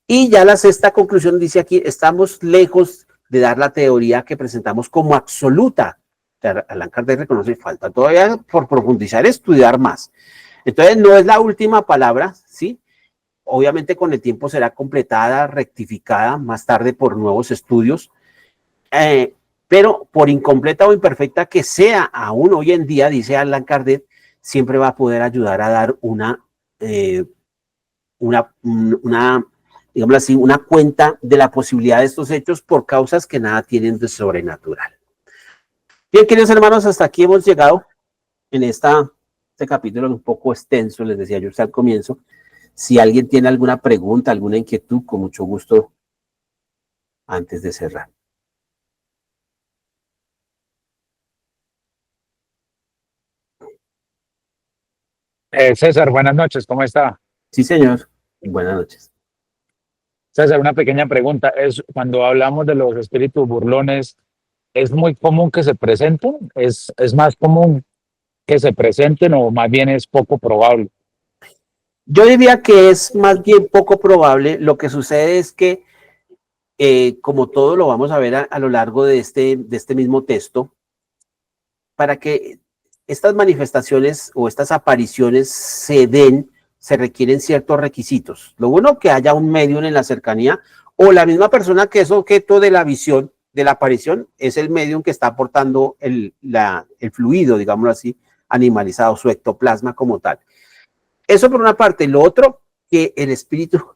Y ya la sexta conclusión dice aquí, estamos lejos de dar la teoría que presentamos como absoluta. Allan Kardec reconoce, falta todavía por profundizar, estudiar más. Entonces, no es la última palabra, ¿sí? Obviamente con el tiempo será completada, rectificada más tarde por nuevos estudios, pero por incompleta o imperfecta que sea, aún hoy en día, dice Allan Kardec, siempre va a poder ayudar a dar digamos así, una cuenta de la posibilidad de estos hechos por causas que nada tienen de sobrenatural. Bien, queridos hermanos, hasta aquí hemos llegado en este capítulo un poco extenso, les decía yo al comienzo. Si alguien tiene alguna pregunta, alguna inquietud, con mucho gusto, antes de cerrar. César, buenas noches, ¿cómo está? Sí, señor. Buenas noches. César, una pequeña pregunta. Cuando hablamos de los espíritus burlones, ¿es muy común que se presenten? ¿Es más común que se presenten o más bien es poco probable? Yo diría que es más bien poco probable. Lo que sucede es que, como todo lo vamos a ver a lo largo de este mismo texto, para que estas manifestaciones o estas apariciones se den, se requieren ciertos requisitos. Lo bueno que haya un medium en la cercanía o la misma persona que es objeto de la visión, de la aparición, es el medium que está aportando el fluido, digámoslo así, animalizado, su ectoplasma como tal. Eso por una parte. Lo otro, que el espíritu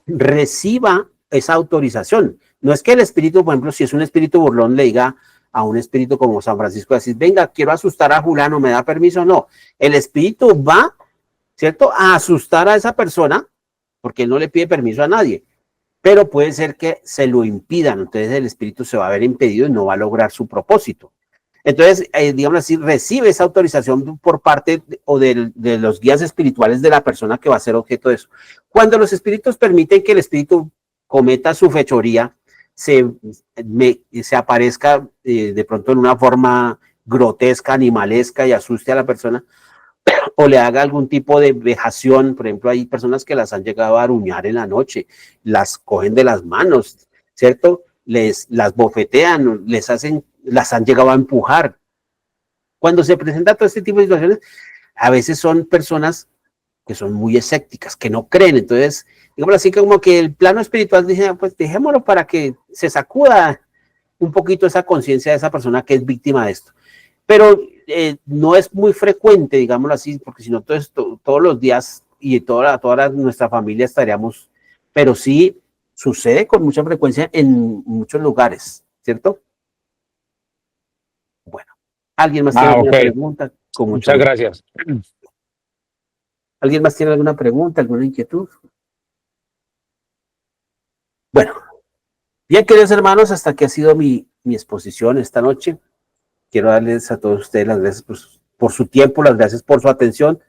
reciba esa autorización. No es que el espíritu, por ejemplo, si es un espíritu burlón, le diga a un espíritu como San Francisco de Asís, venga, quiero asustar a Julano, ¿me da permiso? No, el espíritu va, ¿cierto?, a asustar a esa persona, porque él no le pide permiso a nadie, pero puede ser que se lo impidan, entonces el espíritu se va a ver impedido y no va a lograr su propósito. Entonces, digamos así, recibe esa autorización por parte de los guías espirituales de la persona que va a ser objeto de eso. Cuando los espíritus permiten que el espíritu cometa su fechoría, se aparezca de pronto en una forma grotesca, animalesca y asuste a la persona, o le haga algún tipo de vejación. Por ejemplo, hay personas que las han llegado a aruñar en la noche, las cogen de las manos, ¿cierto? Las bofetean, las han llegado a empujar. Cuando se presenta todo este tipo de situaciones, a veces son personas que son muy escépticas, que no creen. Entonces, digamos así, como que el plano espiritual dice, pues dejémoslo para que se sacuda un poquito esa conciencia de esa persona que es víctima de esto. Pero no es muy frecuente, digámoslo así, porque si no, todos los días y toda nuestra familia estaríamos, pero sí sucede con mucha frecuencia en muchos lugares, ¿cierto? Bueno, ¿alguien más tiene Ok, alguna pregunta? Con mucho muchas gusto. gracias. ¿Alguien más tiene alguna pregunta, alguna inquietud? Bueno, bien, queridos hermanos, hasta aquí ha sido mi exposición esta noche. Quiero darles a todos ustedes las gracias por su tiempo, las gracias por su atención.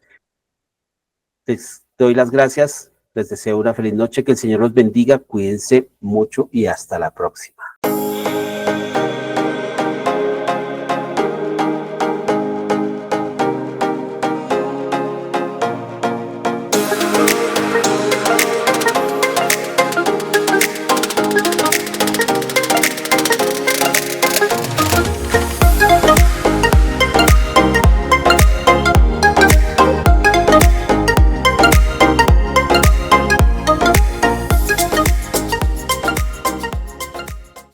Les doy las gracias, les deseo una feliz noche, que el Señor los bendiga, cuídense mucho y hasta la próxima.